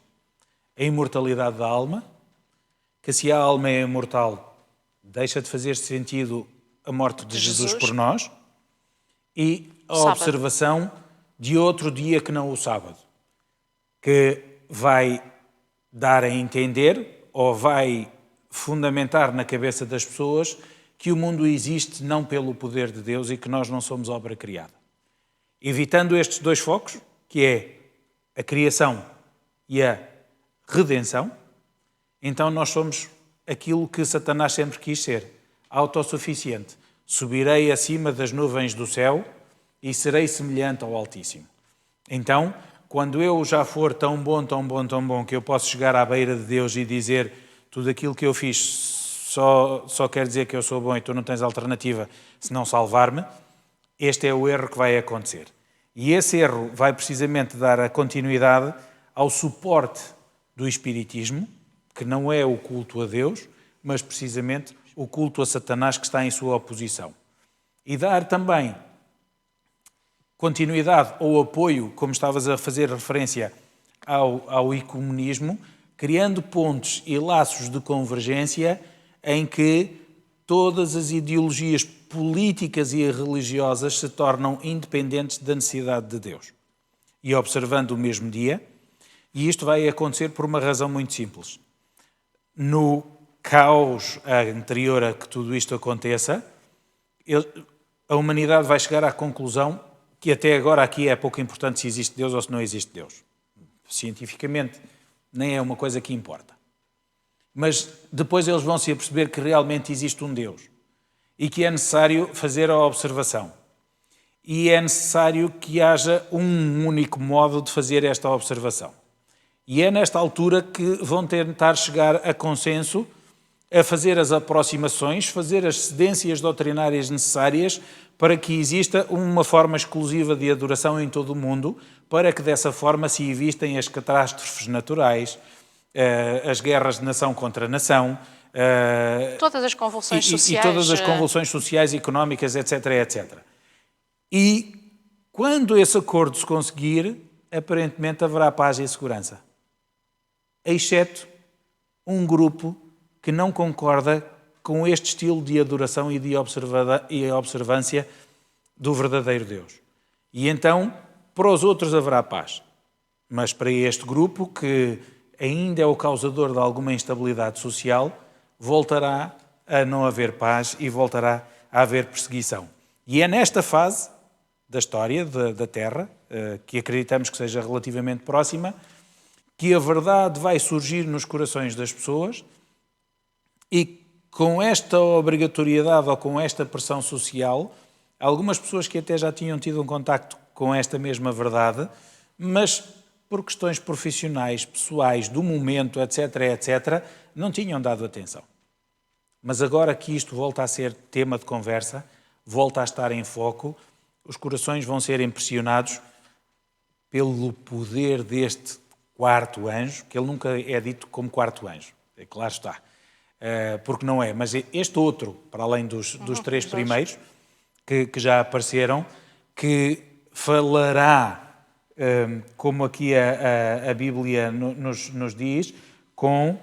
A imortalidade da alma, que se a alma é imortal, deixa de fazer sentido a morte de Jesus por nós, e a observação de outro dia que não o sábado, que vai dar a entender ou vai fundamentar na cabeça das pessoas que o mundo existe não pelo poder de Deus e que nós não somos obra criada. Evitando estes dois focos, que é a criação e a redenção, então nós somos aquilo que Satanás sempre quis ser, autossuficiente. Subirei acima das nuvens do céu e serei semelhante ao Altíssimo. Então, quando eu já for tão bom, que eu posso chegar à beira de Deus e dizer tudo aquilo que eu fiz só quer dizer que eu sou bom e tu não tens alternativa senão salvar-me, este é o erro que vai acontecer. E esse erro vai precisamente dar a continuidade ao suporte do Espiritismo, que não é o culto a Deus, mas precisamente o culto a Satanás que está em sua oposição. E dar também continuidade ou apoio, como estavas a fazer referência ao ecumenismo, criando pontos e laços de convergência em que todas as ideologias políticas e religiosas se tornam independentes da necessidade de Deus. E observando o mesmo dia, e isto vai acontecer por uma razão muito simples. No caos anterior a que tudo isto aconteça, a humanidade vai chegar à conclusão que até agora aqui é pouco importante se existe Deus ou se não existe Deus. Cientificamente, nem é uma coisa que importa. Mas depois eles vão se aperceber que realmente existe um Deus e que é necessário fazer a observação. E é necessário que haja um único modo de fazer esta observação. E é nesta altura que vão tentar chegar a consenso, a fazer as aproximações, fazer as cedências doutrinárias necessárias para que exista uma forma exclusiva de adoração em todo o mundo, para que dessa forma se evitem as catástrofes naturais, as guerras de nação contra nação, todas as convulsões sociais. E todas as convulsões sociais, económicas, etc, etc. E quando esse acordo se conseguir, aparentemente haverá paz e segurança. Exceto um grupo que não concorda com este estilo de adoração e de observância do verdadeiro Deus. E então, para os outros haverá paz. Mas para este grupo, que ainda é o causador de alguma instabilidade social, voltará a não haver paz e voltará a haver perseguição. E é nesta fase da história da Terra, que acreditamos que seja relativamente próxima, que a verdade vai surgir nos corações das pessoas e com esta obrigatoriedade ou com esta pressão social, algumas pessoas que até já tinham tido um contacto com esta mesma verdade, mas por questões profissionais, pessoais, do momento, etc., etc., não tinham dado atenção. Mas agora que isto volta a ser tema de conversa, volta a estar em foco, os corações vão ser impressionados pelo poder deste quarto anjo, que ele nunca é dito como quarto anjo, é claro está, porque não é, mas este outro, para além dos três primeiros, que já apareceram, que falará, como aqui a Bíblia nos diz, com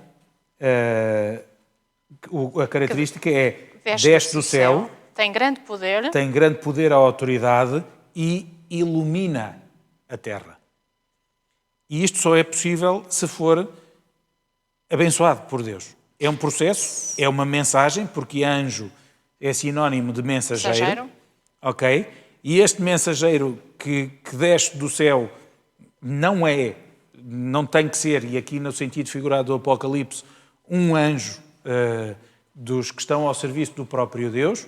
a característica é desce do céu, tem grande poder, a autoridade e ilumina a terra. E isto só é possível se for abençoado por Deus. É um processo, é uma mensagem, porque anjo é sinónimo de mensageiro. Ok? E este mensageiro que desce do céu não tem que ser, e aqui no sentido figurado do Apocalipse, um anjo dos que estão ao serviço do próprio Deus,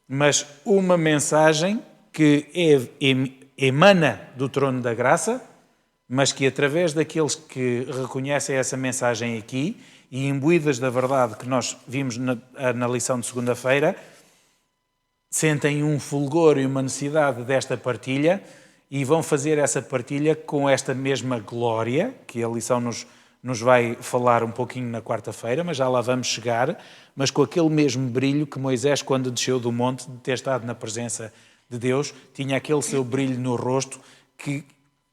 mas uma mensagem que emana do trono da graça, mas que através daqueles que reconhecem essa mensagem aqui e imbuídas da verdade que nós vimos na lição de segunda-feira, sentem um fulgor e uma necessidade desta partilha e vão fazer essa partilha com esta mesma glória, que a lição nos vai falar um pouquinho na quarta-feira, mas já lá vamos chegar, mas com aquele mesmo brilho que Moisés, quando desceu do monte, de ter estado na presença de Deus, tinha aquele seu brilho no rosto que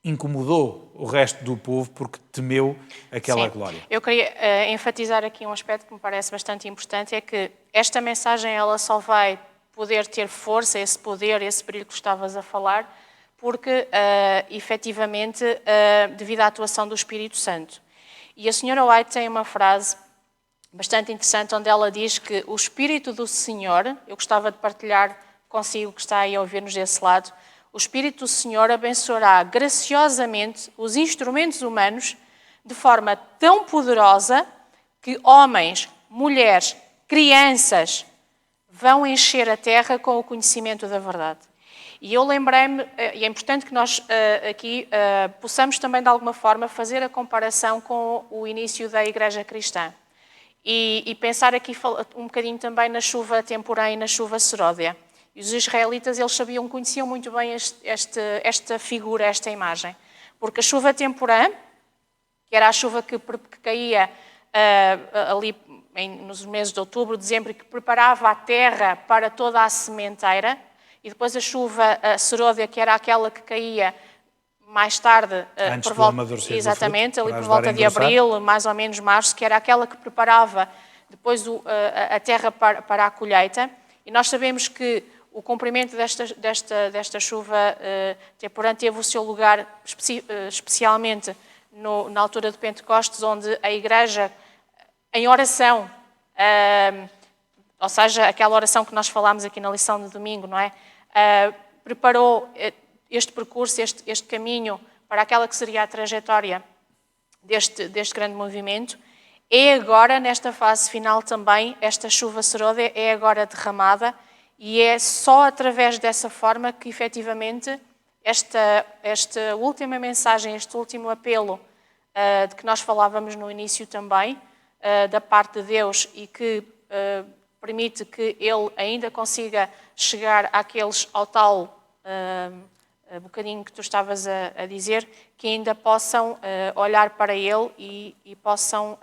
incomodou o resto do povo porque temeu aquela glória. Eu queria enfatizar aqui um aspecto que me parece bastante importante, é que esta mensagem ela só vai poder ter força, esse poder, esse brilho que estavas a falar, porque, efetivamente, devido à atuação do Espírito Santo. E a senhora White tem uma frase bastante interessante, onde ela diz que o Espírito do Senhor, eu gostava de partilhar consigo que está aí a ouvir-nos desse lado, o Espírito do Senhor abençoará graciosamente os instrumentos humanos de forma tão poderosa que homens, mulheres, crianças vão encher a terra com o conhecimento da verdade. E eu lembrei-me, e é importante que nós aqui possamos também de alguma forma fazer a comparação com o início da Igreja Cristã. E pensar aqui um bocadinho também na chuva temporã e na chuva seródia. E os israelitas, eles conheciam muito bem esta figura, esta imagem. Porque a chuva temporã, que era a chuva que caía ali nos meses de outubro, dezembro, que preparava a terra para toda a sementeira, e depois a chuva seródia, que era aquela que caía mais tarde, antes do amadurecer exatamente, do fruto, ali por volta de abril, mais ou menos março, que era aquela que preparava depois a terra para a colheita. E nós sabemos que o cumprimento desta chuva temporã teve o seu lugar especialmente na altura de Pentecostes, onde a Igreja, em oração, ou seja, aquela oração que nós falámos aqui na lição de domingo, não é? Preparou este percurso, este caminho para aquela que seria a trajetória deste grande movimento. É agora, nesta fase final também, esta chuva seródia é agora derramada, e é só através dessa forma que, efetivamente, esta última mensagem, este último apelo de que nós falávamos no início também, da parte de Deus, e que permite que Ele ainda consiga chegar ao tal bocadinho que tu estavas a dizer, que ainda possam olhar para Ele e possam,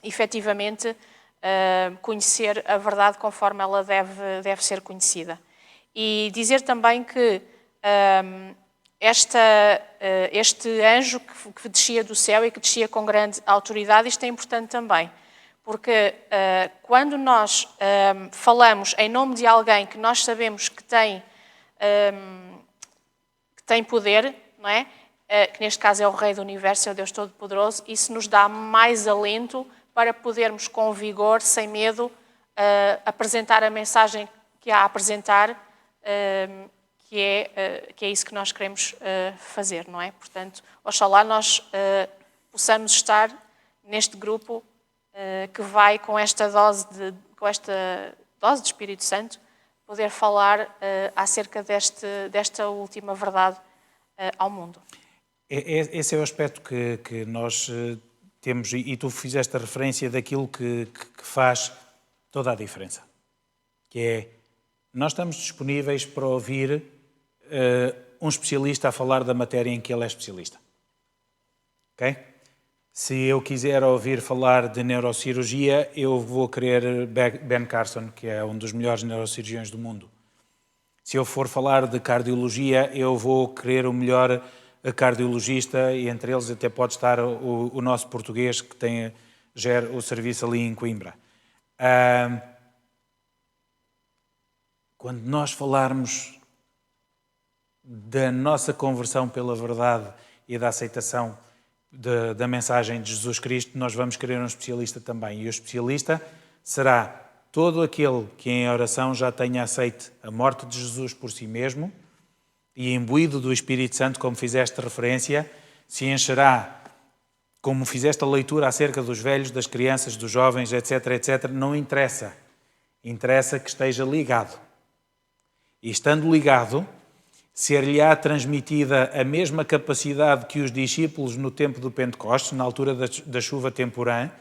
efetivamente, conhecer a verdade conforme ela deve ser conhecida. E dizer também que este anjo que descia do céu e que descia com grande autoridade, isto é importante também, porque quando nós falamos em nome de alguém que nós sabemos que tem poder, não é? Que neste caso é o Rei do Universo, é o Deus Todo-Poderoso, isso nos dá mais alento para podermos com vigor, sem medo, apresentar a mensagem que há a apresentar, que é isso que nós queremos fazer, não é? Portanto, oxalá nós possamos estar neste grupo que vai com esta dose de Espírito Santo poder falar acerca desta última verdade ao mundo. Esse é o aspecto que nós temos, e tu fizeste a referência daquilo que faz toda a diferença, que é, nós estamos disponíveis para ouvir um especialista a falar da matéria em que ele é especialista. Ok? Se eu quiser ouvir falar de neurocirurgia, eu vou querer Ben Carson, que é um dos melhores neurocirurgiões do mundo. Se eu for falar de cardiologia, eu vou querer o melhor cardiologista, e entre eles até pode estar o nosso português, que gera o serviço ali em Coimbra. Quando nós falarmos da nossa conversão pela verdade e da aceitação da mensagem de Jesus Cristo, nós vamos querer um especialista também. E o especialista será todo aquele que em oração já tenha aceito a morte de Jesus por si mesmo e imbuído do Espírito Santo, como fizeste referência, se encherá, como fizeste a leitura acerca dos velhos, das crianças, dos jovens, etc., etc., não interessa. Interessa que esteja ligado. E estando ligado, ser-lhe-á transmitida a mesma capacidade que os discípulos no tempo do Pentecostes, na altura da chuva temporã,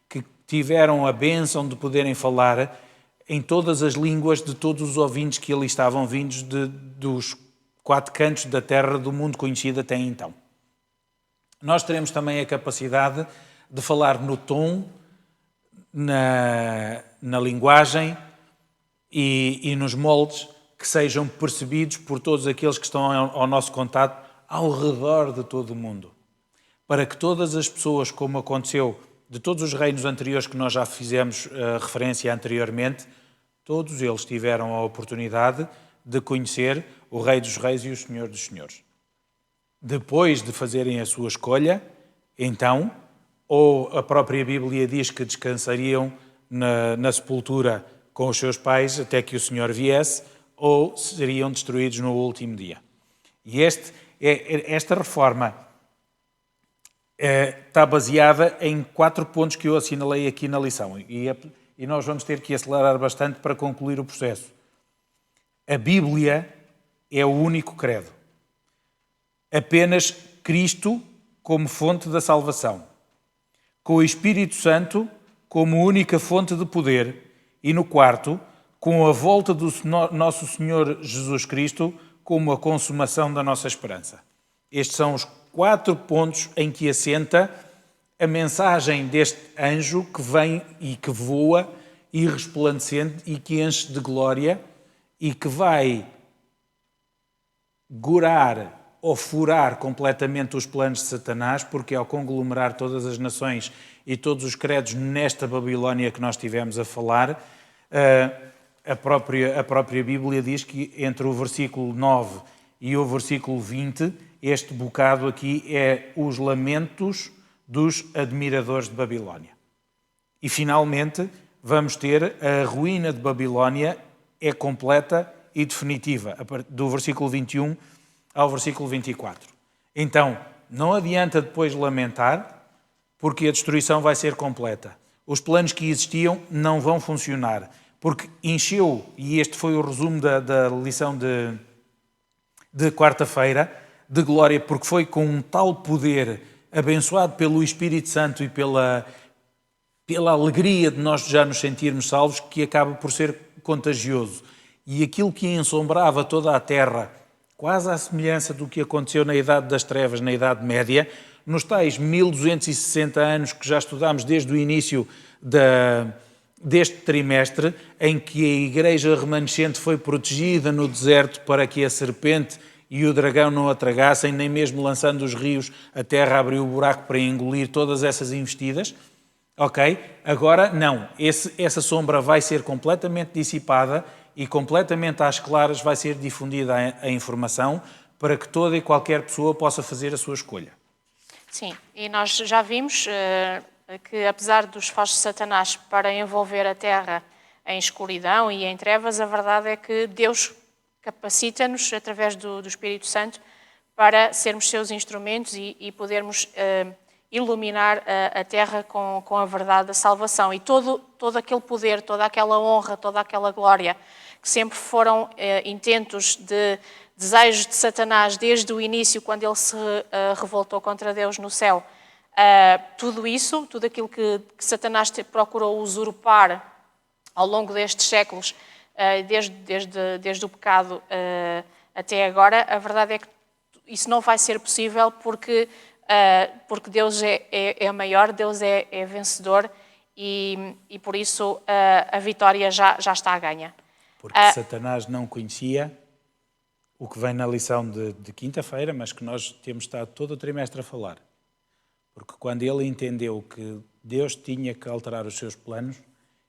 que tiveram a bênção de poderem falar em todas as línguas de todos os ouvintes que ali estavam vindos dos 4 cantos da terra do mundo conhecido até então. Nós teremos também a capacidade de falar no tom, na linguagem e nos moldes que sejam percebidos por todos aqueles que estão ao nosso contato ao redor de todo o mundo. Para que todas as pessoas, como aconteceu de todos os reinos anteriores que nós já fizemos referência anteriormente, todos eles tiveram a oportunidade de conhecer o Rei dos Reis e o Senhor dos Senhores. Depois de fazerem a sua escolha, então, ou a própria Bíblia diz que descansariam na sepultura com os seus pais até que o Senhor viesse, ou seriam destruídos no último dia. E esta reforma está baseada em 4 pontos que eu assinalei aqui na lição. E nós vamos ter que acelerar bastante para concluir o processo. A Bíblia é o único credo. Apenas Cristo como fonte da salvação. Com o Espírito Santo como única fonte de poder. E no quarto, com a volta do nosso Senhor Jesus Cristo como a consumação da nossa esperança. Estes são os 4 pontos em que assenta a mensagem deste anjo que vem e que voa e resplandecente e que enche de glória e que vai gurar ou furar completamente os planos de Satanás, porque ao conglomerar todas as nações e todos os credos nesta Babilónia que nós estivemos a falar, a própria Bíblia diz que entre o versículo 9 e o versículo 20, este bocado aqui é os lamentos dos admiradores de Babilónia. E finalmente vamos ter a ruína de Babilónia é completa e definitiva, do versículo 21 ao versículo 24. Então, não adianta depois lamentar, porque a destruição vai ser completa. Os planos que existiam não vão funcionar, porque encheu, e este foi o resumo da lição de quarta-feira, de glória, porque foi com um tal poder, abençoado pelo Espírito Santo e pela alegria de nós já nos sentirmos salvos, que acaba por ser contagioso. E aquilo que ensombrava toda a terra, quase à semelhança do que aconteceu na Idade das Trevas, na Idade Média, nos tais 1260 anos que já estudámos desde o início deste trimestre, em que a Igreja remanescente foi protegida no deserto para que a serpente e o dragão não a tragassem, nem mesmo lançando os rios, a terra abriu o buraco para engolir todas essas investidas. Ok? Agora, não. Essa sombra vai ser completamente dissipada e completamente às claras vai ser difundida a informação para que toda e qualquer pessoa possa fazer a sua escolha. Sim, e nós já vimos que apesar dos esforços de Satanás para envolver a terra em escuridão e em trevas, a verdade é que Deus capacita-nos, através do Espírito Santo, para sermos seus instrumentos e podermos iluminar a terra com a verdade da salvação. E todo aquele poder, toda aquela honra, toda aquela glória, que sempre foram intentos de desejos de Satanás desde o início, quando ele se revoltou contra Deus no céu, tudo isso, tudo aquilo que Satanás procurou usurpar ao longo destes séculos, desde o pecado até agora, a verdade é que isso não vai ser possível porque Deus é maior, Deus é vencedor e por isso a vitória já está a ganha. Porque Satanás não conhecia o que vem na lição de quinta-feira, mas que nós temos estado todo o trimestre a falar. Porque quando ele entendeu que Deus tinha que alterar os seus planos,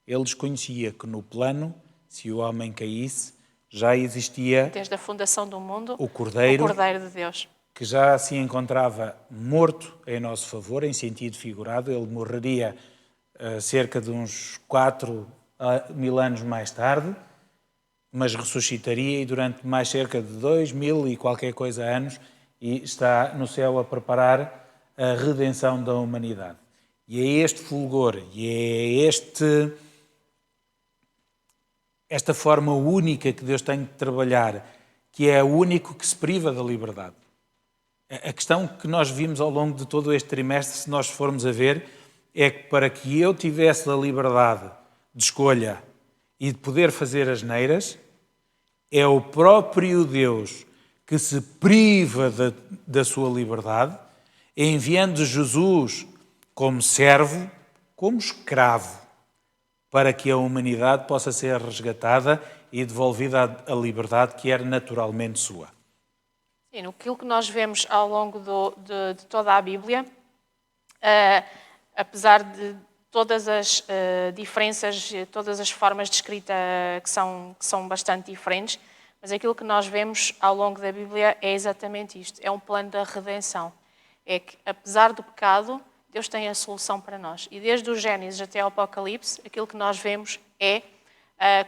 ele desconhecia que no plano, se o homem caísse, já existia... Desde a fundação do mundo, o Cordeiro de Deus. Que já se encontrava morto em nosso favor, em sentido figurado. Ele morreria cerca de uns 4.000 anos mais tarde, mas ressuscitaria e durante mais cerca de 2.000 e qualquer coisa anos e está no céu a preparar a redenção da humanidade. E é este fulgor, e é esta forma única que Deus tem de trabalhar, que é o único que se priva da liberdade. A questão que nós vimos ao longo de todo este trimestre, se nós formos a ver, é que para que eu tivesse a liberdade de escolha e de poder fazer asneiras, é o próprio Deus que se priva da sua liberdade, enviando Jesus como servo, como escravo, para que a humanidade possa ser resgatada e devolvida à liberdade que era naturalmente sua. Sim, aquilo que nós vemos ao longo de toda a Bíblia, apesar de todas as diferenças, todas as formas de escrita que são bastante diferentes, mas aquilo que nós vemos ao longo da Bíblia é exatamente isto, é um plano da redenção. É que, apesar do pecado, Deus tem a solução para nós. E desde o Gênesis até ao Apocalipse, aquilo que nós vemos é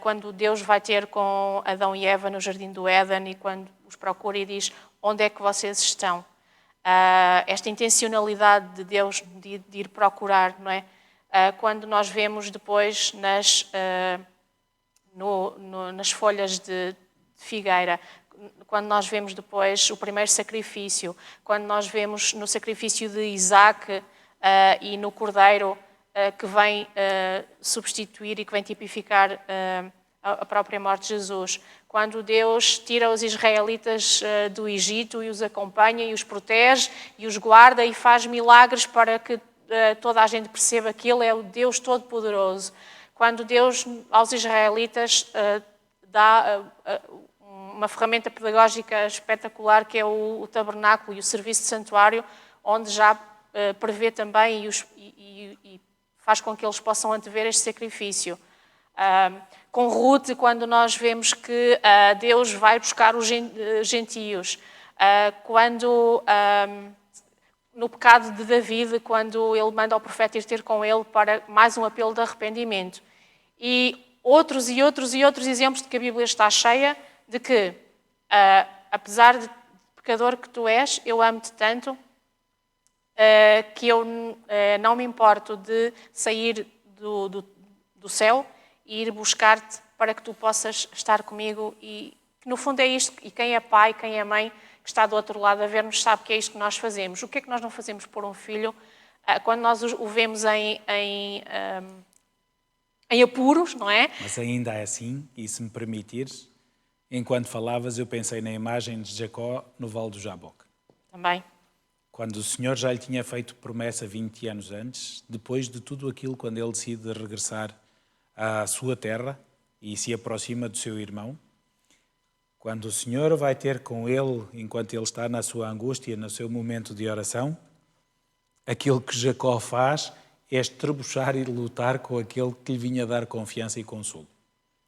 quando Deus vai ter com Adão e Eva no Jardim do Éden e quando os procura e diz: onde é que vocês estão? Esta intencionalidade de Deus de ir procurar, não é? Quando nós vemos depois nas folhas de figueira, quando nós vemos depois o primeiro sacrifício, quando nós vemos no sacrifício de Isaac e no cordeiro que vem substituir e que vem tipificar a própria morte de Jesus. Quando Deus tira os israelitas do Egito e os acompanha e os protege e os guarda e faz milagres para que toda a gente perceba que Ele é o Deus Todo-Poderoso. Quando Deus aos israelitas dá uma ferramenta pedagógica espetacular que é o tabernáculo e o serviço de santuário, onde já prevê também e faz com que eles possam antever este sacrifício. Com Ruth, quando nós vemos que Deus vai buscar os gentios. Quando, no pecado de David, quando ele manda o profeta ir ter com ele para mais um apelo de arrependimento. E outros exemplos de que a Bíblia está cheia, de que, apesar de pecador que tu és, eu amo-te tanto que eu não me importo de sair do céu e ir buscar-te para que tu possas estar comigo. E no fundo é isto, e quem é pai, quem é mãe, que está do outro lado a ver-nos, sabe que é isto que nós fazemos. O que é que nós não fazemos por um filho quando nós o vemos em apuros, não é? Mas ainda assim, e se me permitires, enquanto falavas eu pensei na imagem de Jacó no Vale do Jaboque. Também. Quando o Senhor já lhe tinha feito promessa 20 anos antes, depois de tudo aquilo, quando ele decide regressar à sua terra e se aproxima do seu irmão, quando o Senhor vai ter com ele, enquanto ele está na sua angústia, no seu momento de oração, aquilo que Jacó faz é estrebuchar e lutar com aquele que lhe vinha dar confiança e consolo.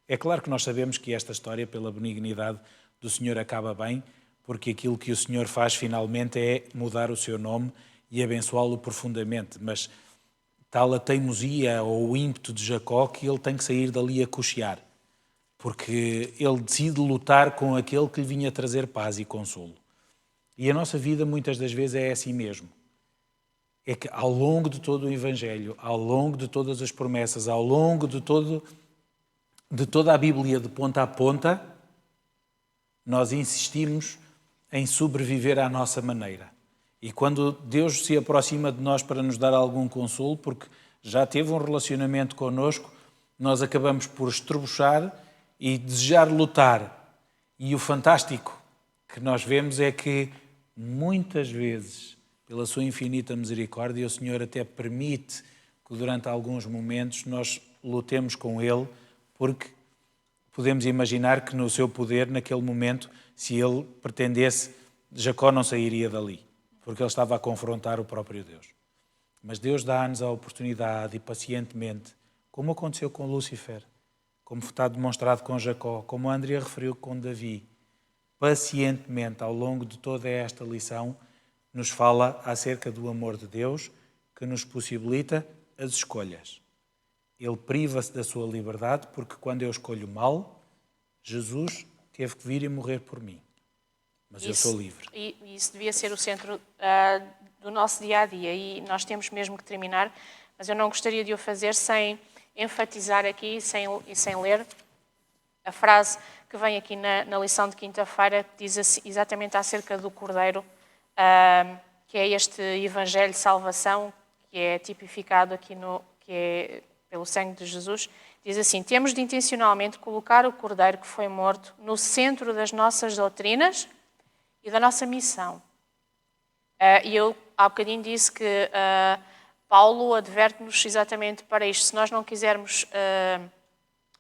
É claro que nós sabemos que esta história, pela benignidade do Senhor, acaba bem, porque aquilo que o Senhor faz finalmente é mudar o seu nome e abençoá-lo profundamente, mas tal a teimosia ou o ímpeto de Jacó que ele tem que sair dali a coxear, porque ele decide lutar com aquele que lhe vinha trazer paz e consolo. E a nossa vida muitas das vezes é assim mesmo. É que ao longo de todo o Evangelho, ao longo de todas as promessas, ao longo de toda a Bíblia de ponta a ponta, nós insistimos em sobreviver à nossa maneira. E quando Deus se aproxima de nós para nos dar algum consolo, porque já teve um relacionamento connosco, nós acabamos por estrebuchar e desejar lutar. E o fantástico que nós vemos é que muitas vezes, pela sua infinita misericórdia, o Senhor até permite que durante alguns momentos nós lutemos com Ele, porque podemos imaginar que no seu poder, naquele momento, se Ele pretendesse, Jacó não sairia dali, porque ele estava a confrontar o próprio Deus. Mas Deus dá-nos a oportunidade e pacientemente, como aconteceu com Lúcifer, como está demonstrado com Jacó, como a Andrea referiu com Davi, pacientemente, ao longo de toda esta lição, nos fala acerca do amor de Deus que nos possibilita as escolhas. Ele priva-se da sua liberdade porque quando eu escolho mal, Jesus teve que vir e morrer por mim. Mas eu sou livre. E isso devia ser o centro do nosso dia-a-dia e nós temos mesmo que terminar, mas eu não gostaria de o fazer sem enfatizar aqui e sem ler a frase que vem aqui na lição de quinta-feira, que diz assim, exatamente acerca do Cordeiro, que é este Evangelho de Salvação, que é tipificado aqui que é pelo sangue de Jesus. Diz assim: temos de intencionalmente colocar o Cordeiro que foi morto no centro das nossas doutrinas e da nossa missão. E eu há bocadinho disse que Paulo adverte-nos exatamente para isto. Se nós não quisermos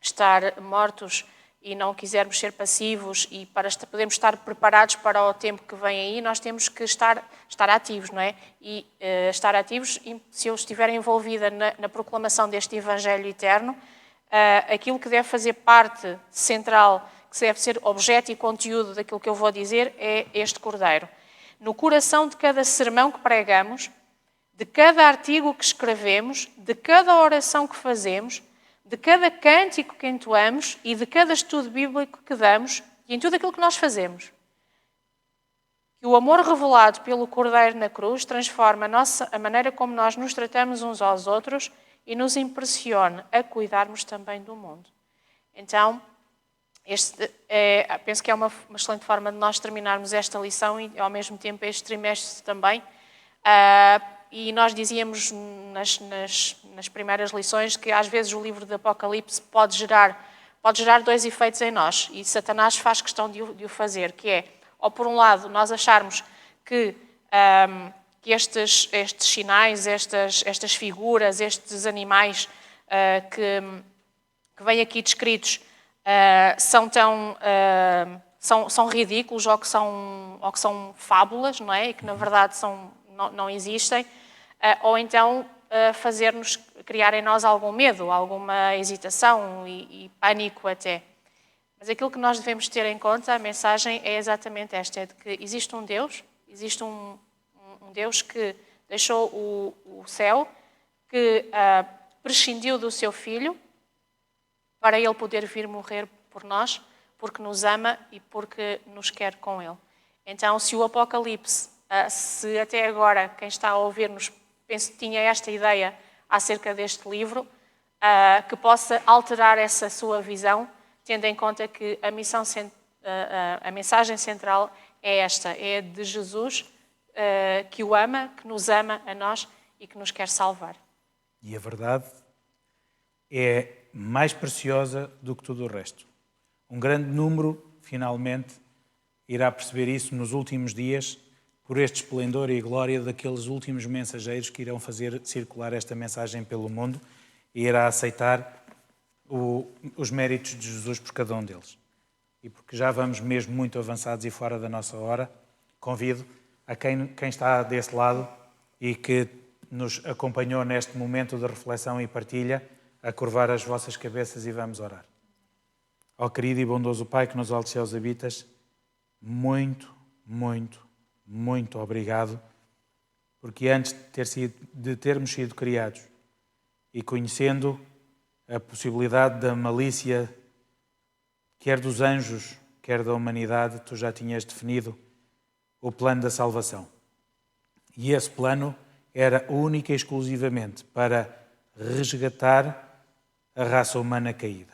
estar mortos e não quisermos ser passivos e para podermos estar preparados para o tempo que vem aí, nós temos que estar ativos, não é? E estar ativos, se eu estiver envolvida na proclamação deste Evangelho eterno, aquilo que deve fazer parte central, que deve ser objeto e conteúdo daquilo que eu vou dizer, é este Cordeiro. No coração de cada sermão que pregamos, de cada artigo que escrevemos, de cada oração que fazemos, de cada cântico que entoamos e de cada estudo bíblico que damos e em tudo aquilo que nós fazemos. Que o amor revelado pelo Cordeiro na cruz transforma a maneira como nós nos tratamos uns aos outros e nos impressione a cuidarmos também do mundo. Então, penso que é uma excelente forma de nós terminarmos esta lição e, ao mesmo tempo, este trimestre também. E nós dizíamos nas primeiras lições que, às vezes, o livro do Apocalipse pode gerar dois efeitos em nós. E Satanás faz questão de o fazer, que é, ou por um lado, nós acharmos que estes sinais, estas figuras, estes animais que vêm aqui descritos são ridículos ou que são fábulas, não é? E que na verdade não existem, ou então fazer-nos criar em nós algum medo, alguma hesitação e pânico até. Mas aquilo que nós devemos ter em conta, a mensagem é exatamente esta, é de que existe um Deus, existe um Deus que deixou o céu, que prescindiu do seu Filho para Ele poder vir morrer por nós, porque nos ama e porque nos quer com Ele. Então, se o Apocalipse, se até agora quem está a ouvir-nos tinha esta ideia acerca deste livro, que possa alterar essa sua visão, tendo em conta que a mensagem central é esta, é de Jesus, que o ama, que nos ama a nós e que nos quer salvar. E a verdade é mais preciosa do que tudo o resto. Um grande número, finalmente, irá perceber isso nos últimos dias, por este esplendor e glória daqueles últimos mensageiros que irão fazer circular esta mensagem pelo mundo e irá aceitar os méritos de Jesus por cada um deles. E porque já vamos mesmo muito avançados e fora da nossa hora, convido a quem está desse lado e que nos acompanhou neste momento de reflexão e partilha, a curvar as vossas cabeças e vamos orar. Ó querido e bondoso Pai que nos altos céus habitas, muito, muito, muito obrigado, porque antes de termos sido criados e conhecendo a possibilidade da malícia quer dos anjos, quer da humanidade, tu já tinhas definido o plano da salvação. E esse plano era única e exclusivamente para resgatar a raça humana caída.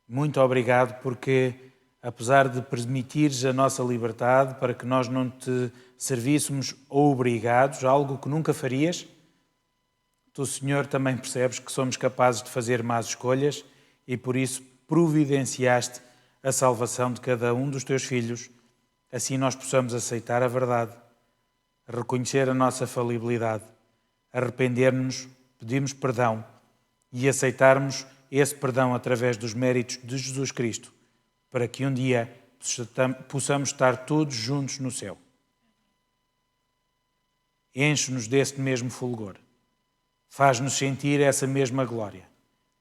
Muito obrigado porque, apesar de permitires a nossa liberdade para que nós não te servíssemos obrigados, algo que nunca farias, tu, Senhor, também percebes que somos capazes de fazer más escolhas e por isso providenciaste a salvação de cada um dos teus filhos. Assim nós possamos aceitar a verdade, reconhecer a nossa falibilidade, arrepender-nos, pedirmos perdão e aceitarmos esse perdão através dos méritos de Jesus Cristo, para que um dia possamos estar todos juntos no céu. Enche-nos deste mesmo fulgor. Faz-nos sentir essa mesma glória,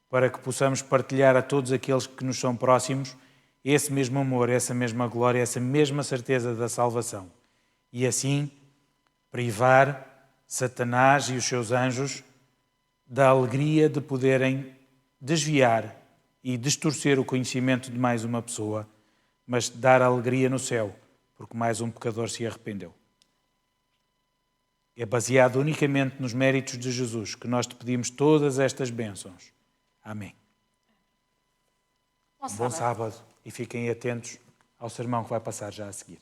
para que possamos partilhar a todos aqueles que nos são próximos esse mesmo amor, essa mesma glória, essa mesma certeza da salvação. E assim privar Satanás e os seus anjos da alegria de poderem desviar e distorcer o conhecimento de mais uma pessoa, mas dar alegria no céu, porque mais um pecador se arrependeu. É baseado unicamente nos méritos de Jesus que nós te pedimos todas estas bênçãos. Amém. Bom sábado e fiquem atentos ao sermão que vai passar já a seguir.